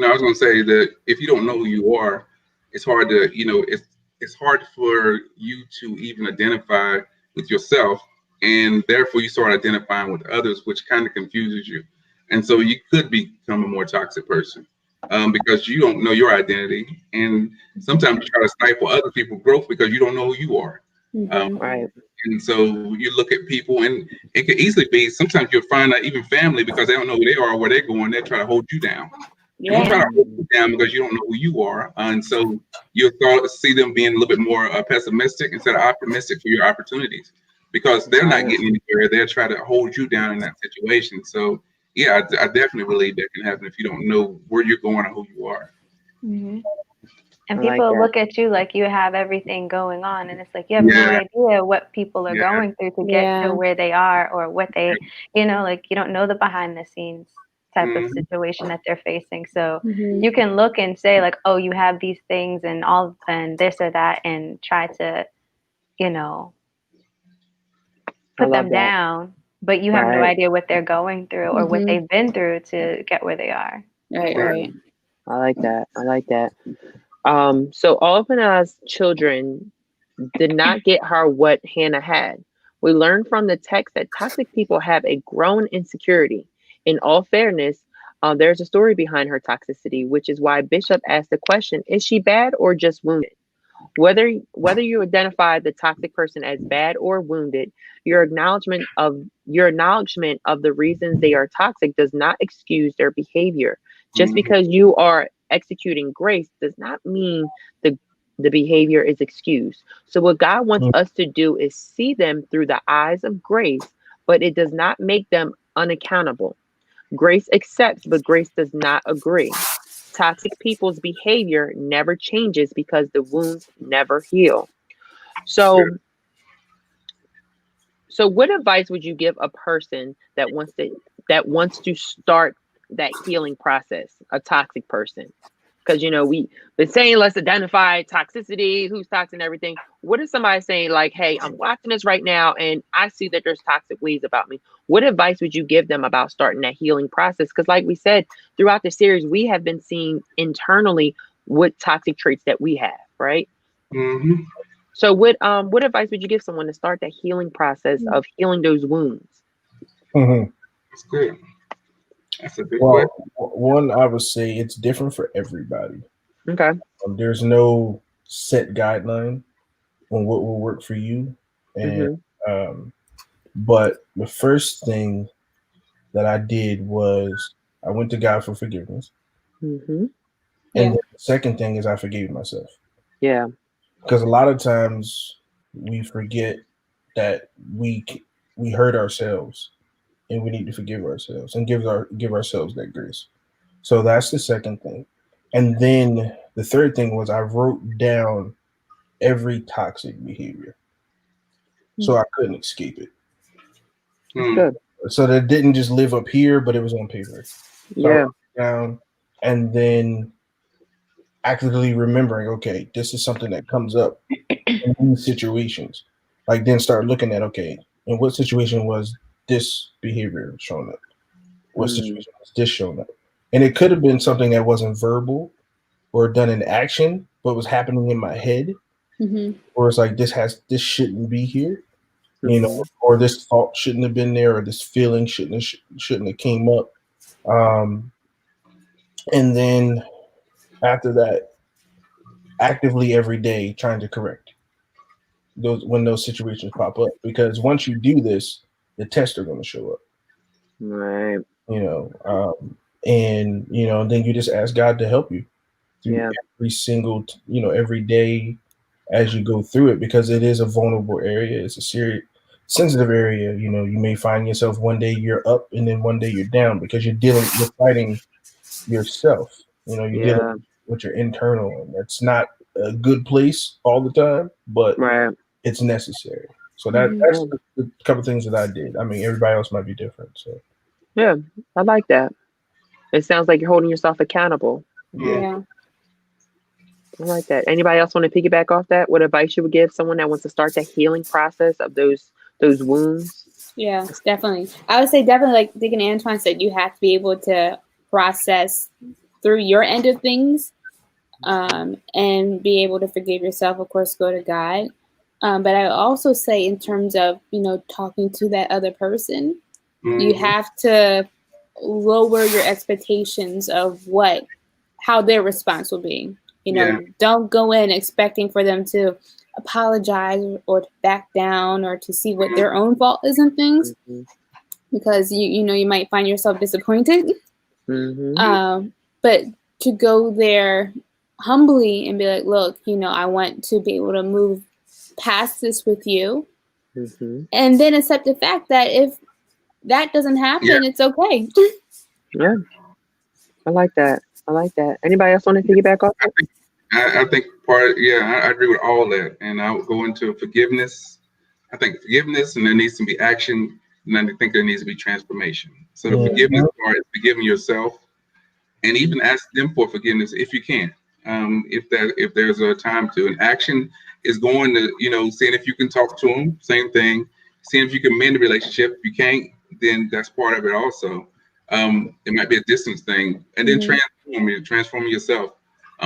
I was going to say that if you don't know who you are, it's hard to, it's hard for you to even identify with yourself, and therefore you start identifying with others, which kind of confuses you. And so you could become a more toxic person because you don't know your identity. And sometimes you try to stifle other people's growth because you don't know who you are. Right. And so you look at people, and it could easily be, sometimes you'll find out even family, because they don't know who they are or where they're going, they try to hold you down. Yeah. They try to hold you down because you don't know who you are. And so you'll start to see them being a little bit more pessimistic instead of optimistic for your opportunities, because they're not getting anywhere. They're trying to hold you down in that situation. So yeah, I definitely believe that can happen if you don't know where you're going or who you are. And people look at you like you have everything going on, and it's like you have no idea what people are going through to get to where they are, or what they, like you don't know the behind the scenes type of situation that they're facing. So you can look and say like, oh, you have these things and all and this or that, and try to, put them down, but you have no idea what they're going through or what they've been through to get where they are. Right. I like that. So often as children did not get her what Hannah had. We learned from the text that toxic people have a grown insecurity. In all fairness, there's a story behind her toxicity, which is why Bishop asked the question, is she bad or just wounded? Whether you identify the toxic person as bad or wounded, your acknowledgement of the reasons they are toxic does not excuse their behavior. Just because you are executing grace does not mean the behavior is excused. So what God wants us to do is see them through the eyes of grace, but it does not make them unaccountable. Grace accepts, but grace does not agree. Toxic people's behavior never changes because the wounds never heal. So what advice would you give a person that wants to start that healing process, a toxic person? Because we've been saying let's identify toxicity, who's toxic and everything. What if somebody saying like, hey, I'm watching this right now and I see that there's toxic ways about me? What advice would you give them about starting that healing process? Because like we said, throughout the series, we have been seeing internally what toxic traits that we have, right? So what advice would you give someone to start that healing process of healing those wounds? That's good. That's a good question. One, I would say it's different for everybody. Okay. There's no set guideline on what will work for you. And but the first thing that I did was I went to God for forgiveness. And the second thing is I forgave myself. Yeah. Because a lot of times we forget that we hurt ourselves. And we need to forgive ourselves and give ourselves that grace. So that's the second thing. And then the third thing was I wrote down every toxic behavior. So I couldn't escape it. Good. So that didn't just live up here, but it was on paper. So I wrote it down, and then actively remembering, okay, this is something that comes up in these situations. Like then start looking at, okay, in what situation was this behavior showing up? What situation was this showing up? And it could have been something that wasn't verbal or done in action, but was happening in my head. Or it's like this shouldn't be here, or this thought shouldn't have been there, or this feeling shouldn't have came up. And then after that, actively every day trying to correct. those situations pop up, because once you do this, the tests are going to show up. Right. And then you just ask God to help you through every single, every day as you go through it, because it is a vulnerable area. It's a serious, sensitive area. You may find yourself one day you're up and then one day you're down, because you're fighting yourself. You're dealing with your internal, and that's not a good place all the time, but it's necessary. So that's the couple of things that I did. I mean, everybody else might be different. So yeah, I like that. It sounds like you're holding yourself accountable. Yeah. I like that. Anybody else want to piggyback off that? What advice you would give someone that wants to start the healing process of those wounds? Yeah, definitely. I would say definitely, like Deacon Antoine said, you have to be able to process through your end of things, and be able to forgive yourself. Of course, go to God. But I also say, in terms of talking to that other person, you have to lower your expectations of how their response will be. Don't go in expecting for them to apologize or to back down or to see what their own fault is in things, because you might find yourself disappointed. But to go there humbly and be like, look, I want to be able to move past this with you, and then accept the fact that if that doesn't happen, it's okay. Yeah, I like that. Anybody else want to piggyback off? I think I agree with all that, and I would go into forgiveness. I think forgiveness, and there needs to be action, and then I think there needs to be transformation. So the forgiveness part is forgiving yourself, and even ask them for forgiveness if you can. If there's a time to, and action is going to seeing if you can talk to them. Same thing, seeing if you can mend the relationship. If you can't, then that's part of it also. It might be a distance thing, and then transform yourself.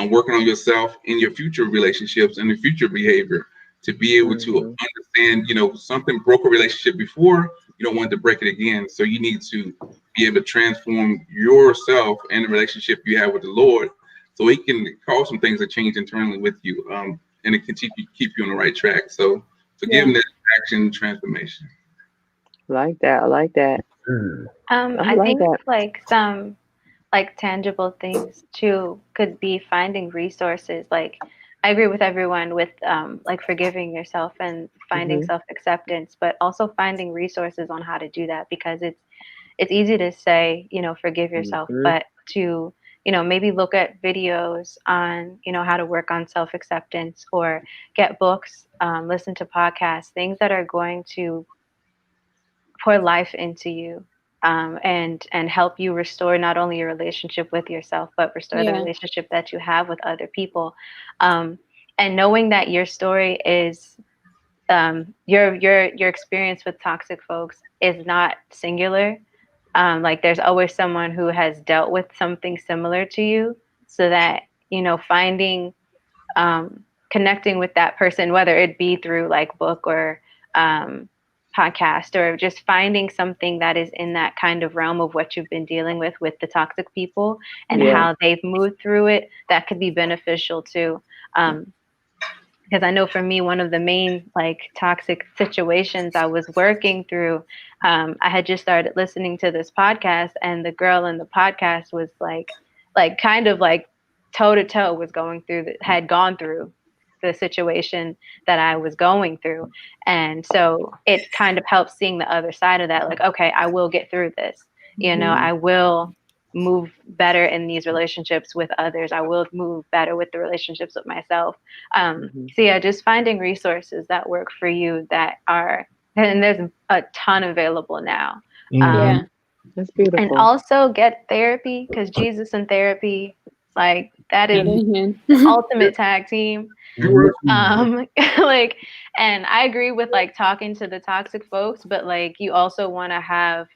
Working on yourself in your future relationships and your future behavior, to be able to understand, something broke a relationship before, you don't want to break it again. So you need to be able to transform yourself and the relationship you have with the Lord, so He can cause some things to change internally with you, and it can keep you on the right track. So forgiveness, action, transformation. I like that. I think like some tangible things too could be finding resources. Like, I agree with everyone with like forgiving yourself and finding self-acceptance, but also finding resources on how to do that, because it's easy to say, forgive yourself, but to maybe look at videos on how to work on self-acceptance, or get books, listen to podcasts, things that are going to pour life into you. And help you restore not only your relationship with yourself, but restore the relationship that you have with other people. And knowing that your story is your experience with toxic folks is not singular. Like, there's always someone who has dealt with something similar to you, so that finding connecting with that person, whether it be through like book or podcast, or just finding something that is in that kind of realm of what you've been dealing with the toxic people, and how they've moved through it, that could be beneficial too. Because I know for me, one of the main like toxic situations I was working through, I had just started listening to this podcast, and the girl in the podcast was like kind of like toe to toe was had gone through the situation that I was going through. And so it kind of helps seeing the other side of that. Like, okay, I will get through this. I will move better in these relationships with others. I will move better with the relationships with myself. So yeah, just finding resources that work for you, and there's a ton available now. That's beautiful. And also get therapy, because Jesus and therapy, like, that is the ultimate tag team. Like, and I agree with like talking to the toxic folks, but like, you also want to have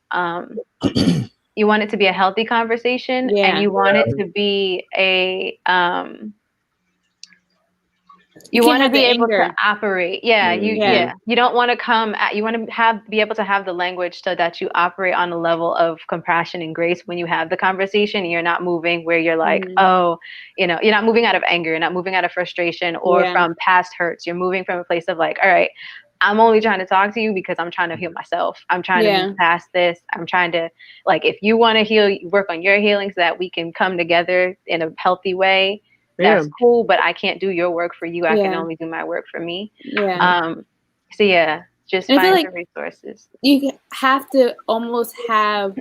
you want it to be a healthy conversation, and you want it to be a You want to be able to operate. Yeah, you don't want to come at, you want to be able to have the language so that you operate on a level of compassion and grace when you have the conversation. You're not moving where you're like, oh, you're not moving out of anger, you're not moving out of frustration or from past hurts. You're moving from a place of like, all right, I'm only trying to talk to you because I'm trying to heal myself. I'm trying to move past this. I'm trying to, like, if you want to heal, work on your healing so that we can come together in a healthy way. That's cool, but I can't do your work for you. I can only do my work for me. So just find the resources. You have to almost have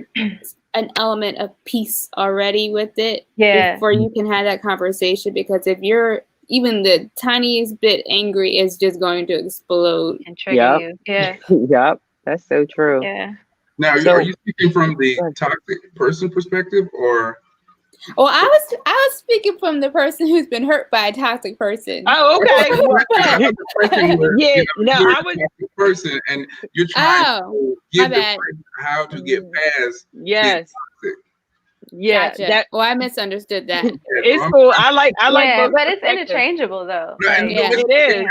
an element of peace already with it before you can have that conversation, because if you're even the tiniest bit angry, it's just going to explode and trigger you. Yep, that's so true. Now, are you speaking from the toxic person perspective, or? Well, I was speaking from the person who's been hurt by a toxic person. Oh, okay. I was a toxic person, and you're trying to give the person how to get past. Yes. Yeah. Gotcha. I misunderstood that. It's cool. I like. But it's interchangeable though. It is.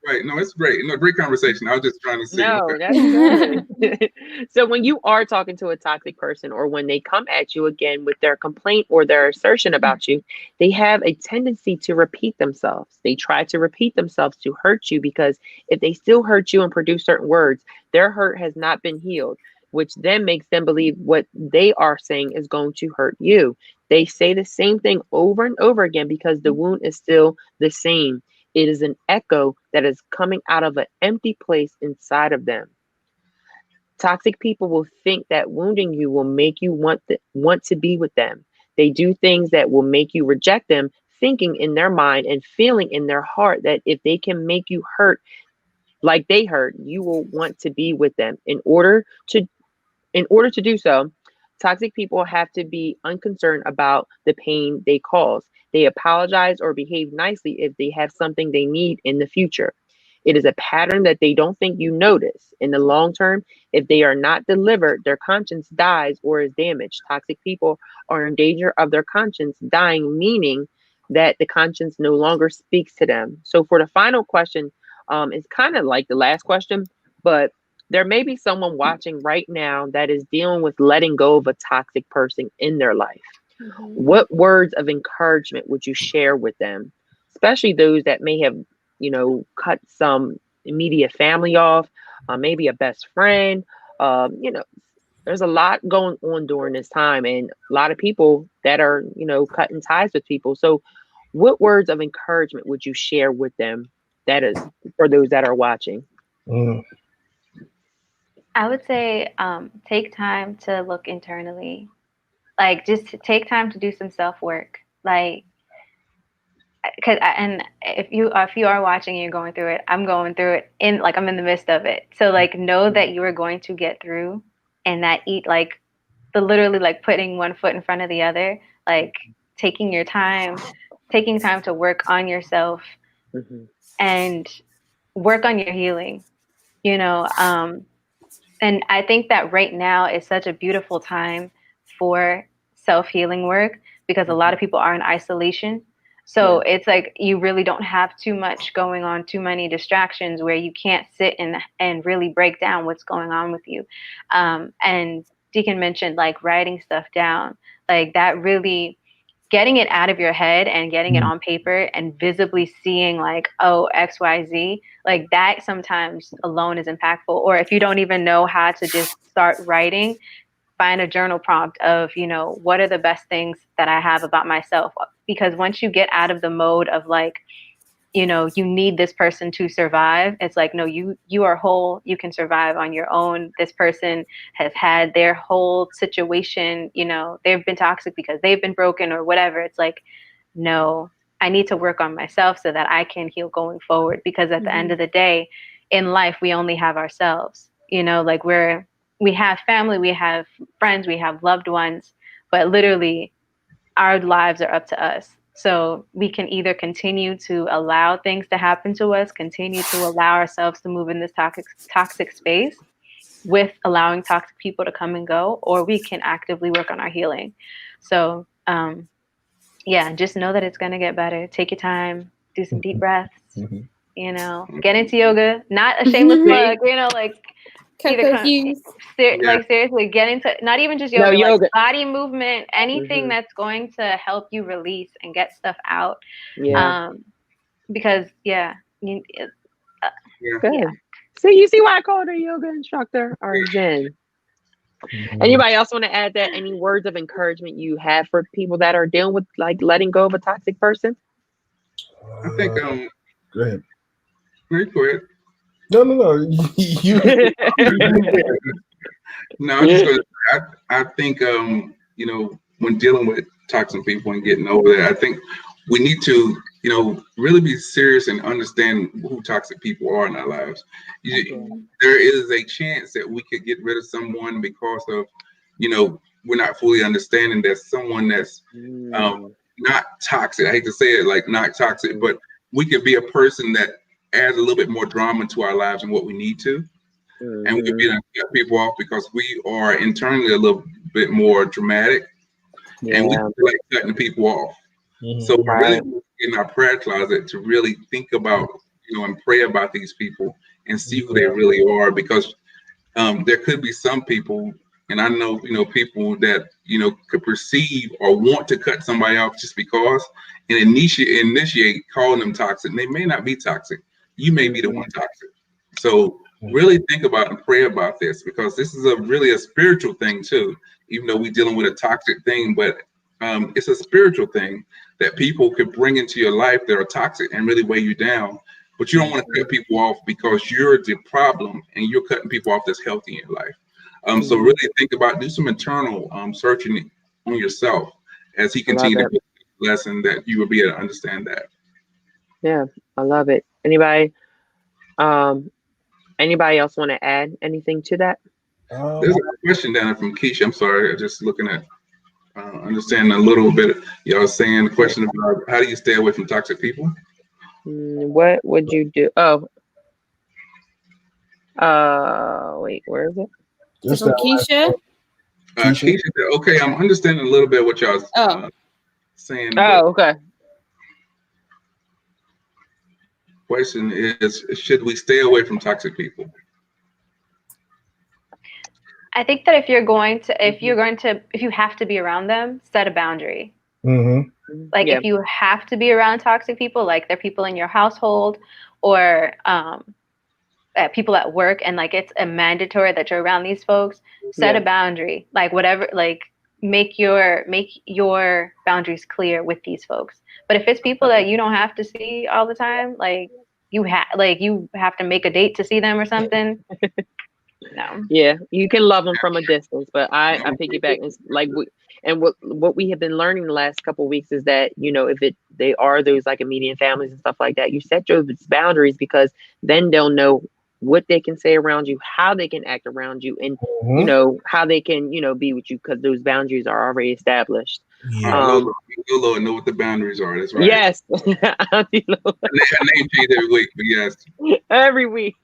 Right. No, it's great. No, great conversation. I was just trying to see. No, that's good. So when you are talking to a toxic person, or when they come at you again with their complaint or their assertion about you, they have a tendency to repeat themselves. They try to repeat themselves to hurt you, because if they still hurt you and produce certain words, their hurt has not been healed, which then makes them believe what they are saying is going to hurt you. They say the same thing over and over again because the wound is still the same. It is an echo that is coming out of an empty place inside of them. Toxic people will think that wounding you will make you want to be with them. They do things that will make you reject them, thinking in their mind and feeling in their heart that if they can make you hurt like they hurt, you will want to be with them. In order to do so, toxic people have to be unconcerned about the pain they cause. They apologize or behave nicely if they have something they need in the future. It is a pattern that they don't think you notice. In the long term, if they are not delivered, their conscience dies or is damaged. Toxic people are in danger of their conscience dying, meaning that the conscience no longer speaks to them. So for the final question, it's kind of like the last question, but there may be someone watching right now that is dealing with letting go of a toxic person in their life. What words of encouragement would you share with them, especially those that may have, cut some immediate family off, maybe a best friend? There's a lot going on during this time, and a lot of people that are, cutting ties with people. So what words of encouragement would you share with them, that is for those that are watching? I would say take time to look internally. Like, just take time to do some self-work. Like, and if you are watching and you're going through it, I'm going through it I'm in the midst of it. So like, know that you are going to get through, and that literally like putting one foot in front of the other, like taking time to work on yourself and work on your healing, and I think that right now is such a beautiful time for self-healing work, because a lot of people are in isolation. So it's like you really don't have too much going on, too many distractions where you can't sit and really break down what's going on with you. And Deacon mentioned like writing stuff down, like that, really getting it out of your head and getting it on paper and visibly seeing like, oh, XYZ, like that sometimes alone is impactful. Or if you don't even know how to just start writing, find a journal prompt of, what are the best things that I have about myself? Because once you get out of the mode of like, you need this person to survive, it's like, no, you are whole. You can survive on your own. This person has had their whole situation, they've been toxic because they've been broken or whatever. It's like, no, I need to work on myself so that I can heal going forward. Because at the end of the day, in life, we only have ourselves, like we have family, we have friends, we have loved ones, but literally our lives are up to us. So we can either continue to allow things to happen to us, continue to allow ourselves to move in this toxic space with allowing toxic people to come and go, or we can actively work on our healing. So just know that it's going to get better. Take your time, do some deep breaths, you know, get into yoga, not a shameless plug, you know, like like seriously, get into not even just yoga, like body movement, anything that's going to help you release and get stuff out. Because good. So you see why I called her yoga instructor or Zen? Anybody else want to add that? Any words of encouragement you have for people that are dealing with like letting go of a toxic person? I think go ahead. Go ahead. No. You. No, I'm just gonna. I think you know, when dealing with toxic people and getting over that, I think we need to, you know, really be serious and understand who toxic people are in our lives. There is a chance that we could get rid of someone because of, you know, we're not fully understanding that someone that's not toxic. I hate to say it like not toxic, but we could be a person that adds a little bit more drama to our lives than what we need to. And we could be able to cut people off because we are internally a little bit more dramatic, and we feel like cutting people off. So we're really in our prayer closet to really think about, you know, and pray about these people and see who they really are, because there could be some people, and I know, you know, people that, you know, could perceive or want to cut somebody off just because and initiate calling them toxic. And they may not be toxic. You may be the one toxic. So really think about and pray about this, because this is really a spiritual thing too, even though we're dealing with a toxic thing, but it's a spiritual thing that people could bring into your life that are toxic and really weigh you down. But you don't want to cut people off because you're the problem and you're cutting people off that's healthy in your life. So really think about, do some internal searching on yourself as he continues to lesson, that you will be able to understand that. Yeah, I love it. Anybody else want to add anything to that? There's a question down there from Keisha. I'm sorry, just looking at understanding a little bit. Y'all saying the question about how do you stay away from toxic people? What would you do? Wait, where is it? Just from Keisha. Keisha said, okay, I'm understanding a little bit what y'all saying. Okay. Question is, should we stay away from toxic people? I think that if you have to be around them, set a boundary. Like if you have to be around toxic people, like they're people in your household or people at work, and like it's a mandatory that you're around these folks, set a boundary. Like whatever, like make your boundaries clear with these folks. But if it's people that you don't have to see all the time, like you have to make a date to see them or something. No. Yeah, you can love them from a distance, but I piggyback. It's like what we have been learning the last couple of weeks is that, you know, if they are those like immediate families and stuff like that, you set your boundaries, because then they'll know what they can say around you, how they can act around you, and you know how they can, you know, be with you, because those boundaries are already established. Lolo know what the boundaries are. That's right. Yes. I name change every week, but yes. Every week.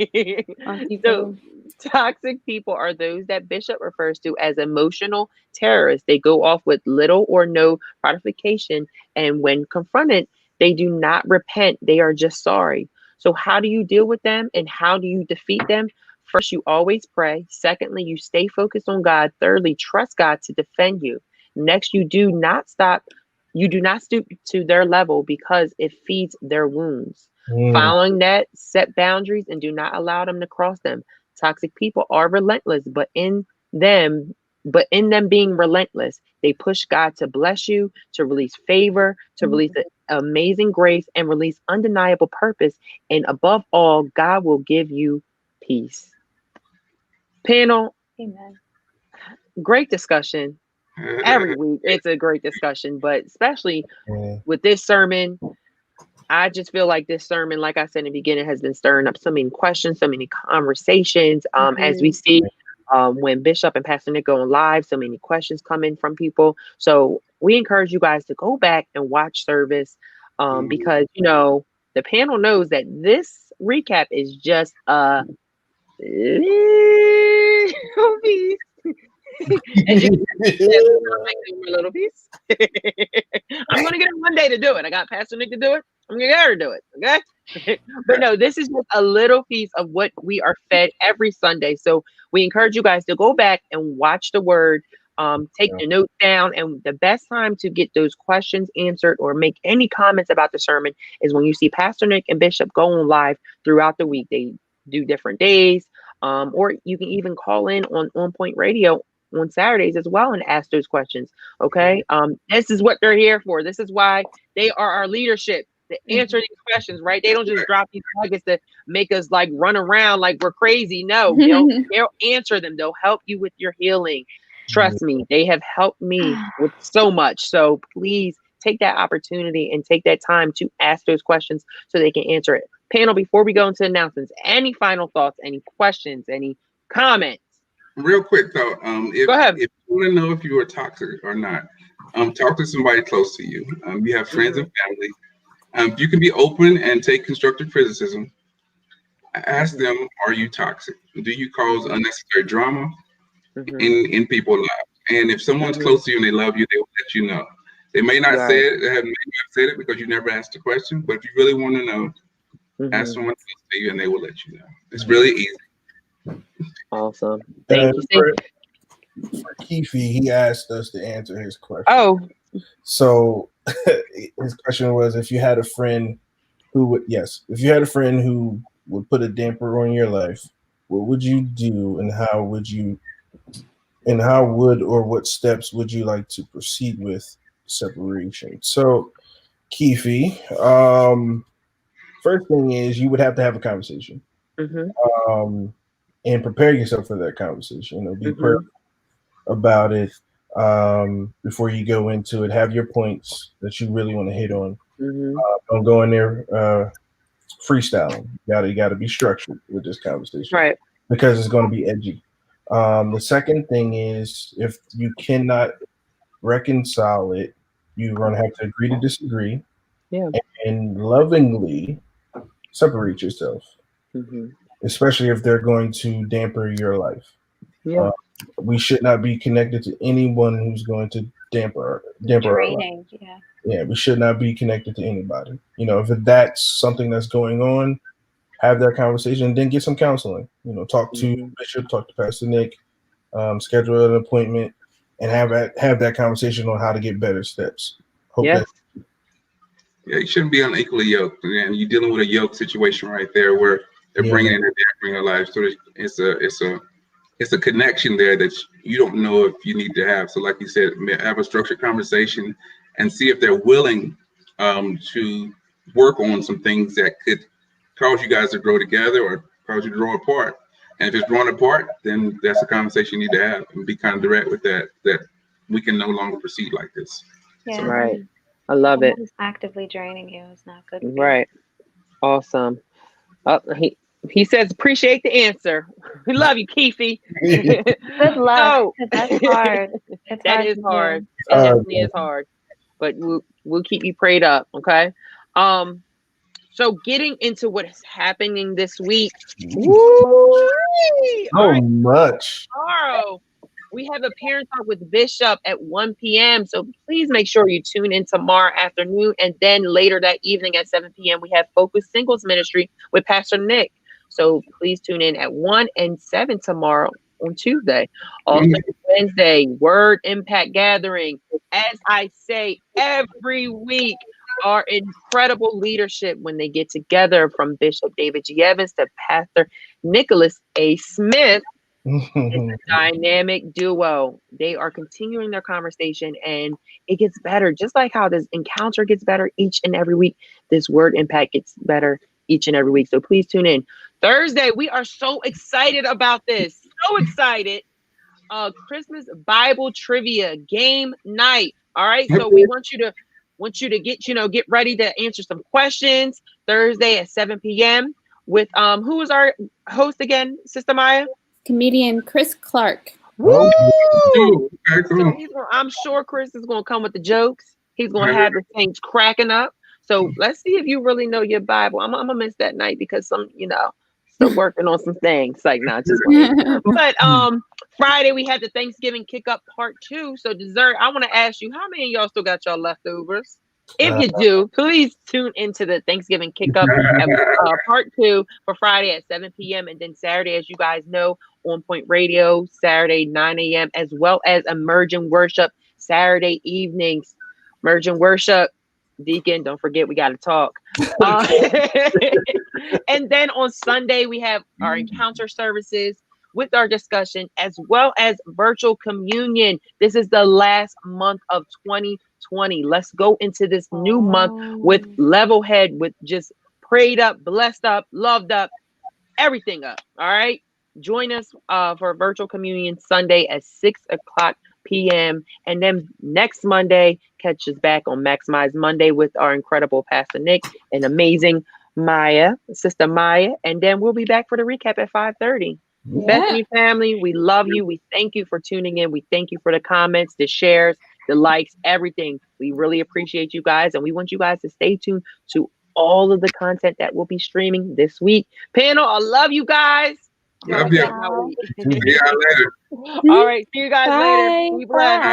So toxic people are those that Bishop refers to as emotional terrorists. They go off with little or no gratification, and when confronted, they do not repent. They are just sorry. So how do you deal with them, and how do you defeat them? First, you always pray. Secondly, you stay focused on God. Thirdly, trust God to defend you. Next, you do not stoop to their level, because it feeds their wounds. Following that, set boundaries and do not allow them to cross them. Toxic people are relentless, but in them being relentless, they push God to bless you, to release favor, to release amazing grace, and release undeniable purpose. And above all, God will give you peace. Panel. Amen. Great discussion. Every week it's a great discussion, but especially with this sermon, I just feel like this sermon, like I said in the beginning, has been stirring up so many questions, so many conversations. As we see when Bishop and Pastor Nick go on live, so many questions come in from people. So we encourage you guys to go back and watch service, because, you know, the panel knows that this recap is just a piece. And just a little piece. I'm gonna get it one day to do it. I got Pastor Nick to do it. I'm gonna get her to do it. Okay. But no, this is just a little piece of what we are fed every Sunday. So we encourage you guys to go back and watch the word. Take the notes down, and the best time to get those questions answered or make any comments about the sermon is when you see Pastor Nick and Bishop going live throughout the week. They do different days, or you can even call in on Point Radio on Saturdays as well and ask those questions. Okay, this is what they're here for. This is why they are our leadership, to answer these questions. Right? They don't just drop these nuggets to make us like run around like we're crazy. No, they'll answer them. They'll help you with your healing. Trust me, they have helped me with so much. So please take that opportunity and take that time to ask those questions so they can answer it. Panel, before we go into announcements, any final thoughts, any questions, any comments? Real quick though, go ahead. If you want to know if you are toxic or not, talk to somebody close to you. You have friends and family. You can be open and take constructive criticism. Ask them, are you toxic? Do you cause unnecessary drama in people's lives? And if someone's close to you and they love you, they will let you know. They may not say it, they may not said it because you never asked the question, but if you really want to know, ask someone close to you and they will let you know. It's really easy. Awesome. Thank you. For Keefe, he asked us to answer his question. Oh. So his question was, if you had a friend who would put a damper on your life, what would you do, and how would or what steps would you like to proceed with separation? So, Keefe, first thing is you would have to have a conversation, and prepare yourself for that conversation. Be perfect about it before you go into it. Have your points that you really want to hit on. Don't go in there freestyling. You gotta be structured with this conversation, right? Because it's going to be edgy. The second thing is, if you cannot reconcile it, you're going to have to agree to disagree, and lovingly separate yourself, especially if they're going to damper your life. We should not be connected to anyone who's going to damper our life. We should not be connected to anybody. If that's something that's going on, have that conversation, and then get some counseling. Talk to Bishop, talk to Pastor Nick, schedule an appointment, and have that conversation on how to get better steps. You shouldn't be unequally yoked, and you're dealing with a yoke situation right there where they're bringing in their life. So it's a connection there that you don't know if you need to have. So, like you said, have a structured conversation and see if they're willing to work on some things that could cause you guys to grow together or cause you to grow apart. And if it's growing apart, then that's a conversation you need to have and be kind of direct with that we can no longer proceed like this. Yeah. Right. I love it. Actively draining you is not good. Right. Awesome. He says, appreciate the answer. We love you, Keefe. Good luck. That's hard. That is hard. It definitely is hard. But we'll keep you prayed up, okay? So getting into what is happening this week. Much. Tomorrow, we have a parent talk with Bishop at 1 p.m. So please make sure you tune in tomorrow afternoon. And then later that evening at 7 p.m., we have Focus Singles Ministry with Pastor Nick. So please tune in at 1 and 7 tomorrow on Tuesday. Also Wednesday, Word Impact Gathering. As I say every week, our incredible leadership when they get together, from Bishop David G. Evans to Pastor Nicholas A. Smith. It's a dynamic duo. They are continuing their conversation, and it gets better. Just like how this encounter gets better each and every week, this Word Impact gets better each and every week. So please tune in. Thursday, we are so excited about this. So excited. Christmas Bible trivia game night. All right. So we want you to get ready to answer some questions Thursday at 7 p.m. with who is our host again, Sister Maya? Comedian Chris Clark. Woo! So I'm sure Chris is going to come with the jokes. He's going to have the things cracking up. So let's see if you really know your Bible. I'm gonna miss that night because still working on some things. Like just but Friday we had the Thanksgiving Kick Up Part 2. So dessert, I want to ask you, how many of y'all still got y'all leftovers? If you do, please tune into the Thanksgiving Kickup part 2 for Friday at 7 p.m. and then Saturday, as you guys know, On Point Radio, Saturday 9 a.m. as well as Emerging Worship Saturday evenings. Emerging Worship, Deacon, don't forget we got to talk. And then on Sunday we have our encounter services with our discussion as well as virtual communion. This is the last month of 2020. Let's go into this new month with level head, with just prayed up, blessed up, loved up, everything up. All right. Join us for virtual communion Sunday at 6:00 p.m. And then next Monday, catch us back on Maximize Monday with our incredible Pastor Nick and amazing Maya, Sister Maya. And then we'll be back for the recap at 5:30. Bethany family, we love you. We thank you for tuning in. We thank you for the comments, the shares, the likes, everything. We really appreciate you guys. And we want you guys to stay tuned to all of the content that we'll be streaming this week. Panel, I love you guys. Love you. See y'all later. All right. See you guys later. Be blessed.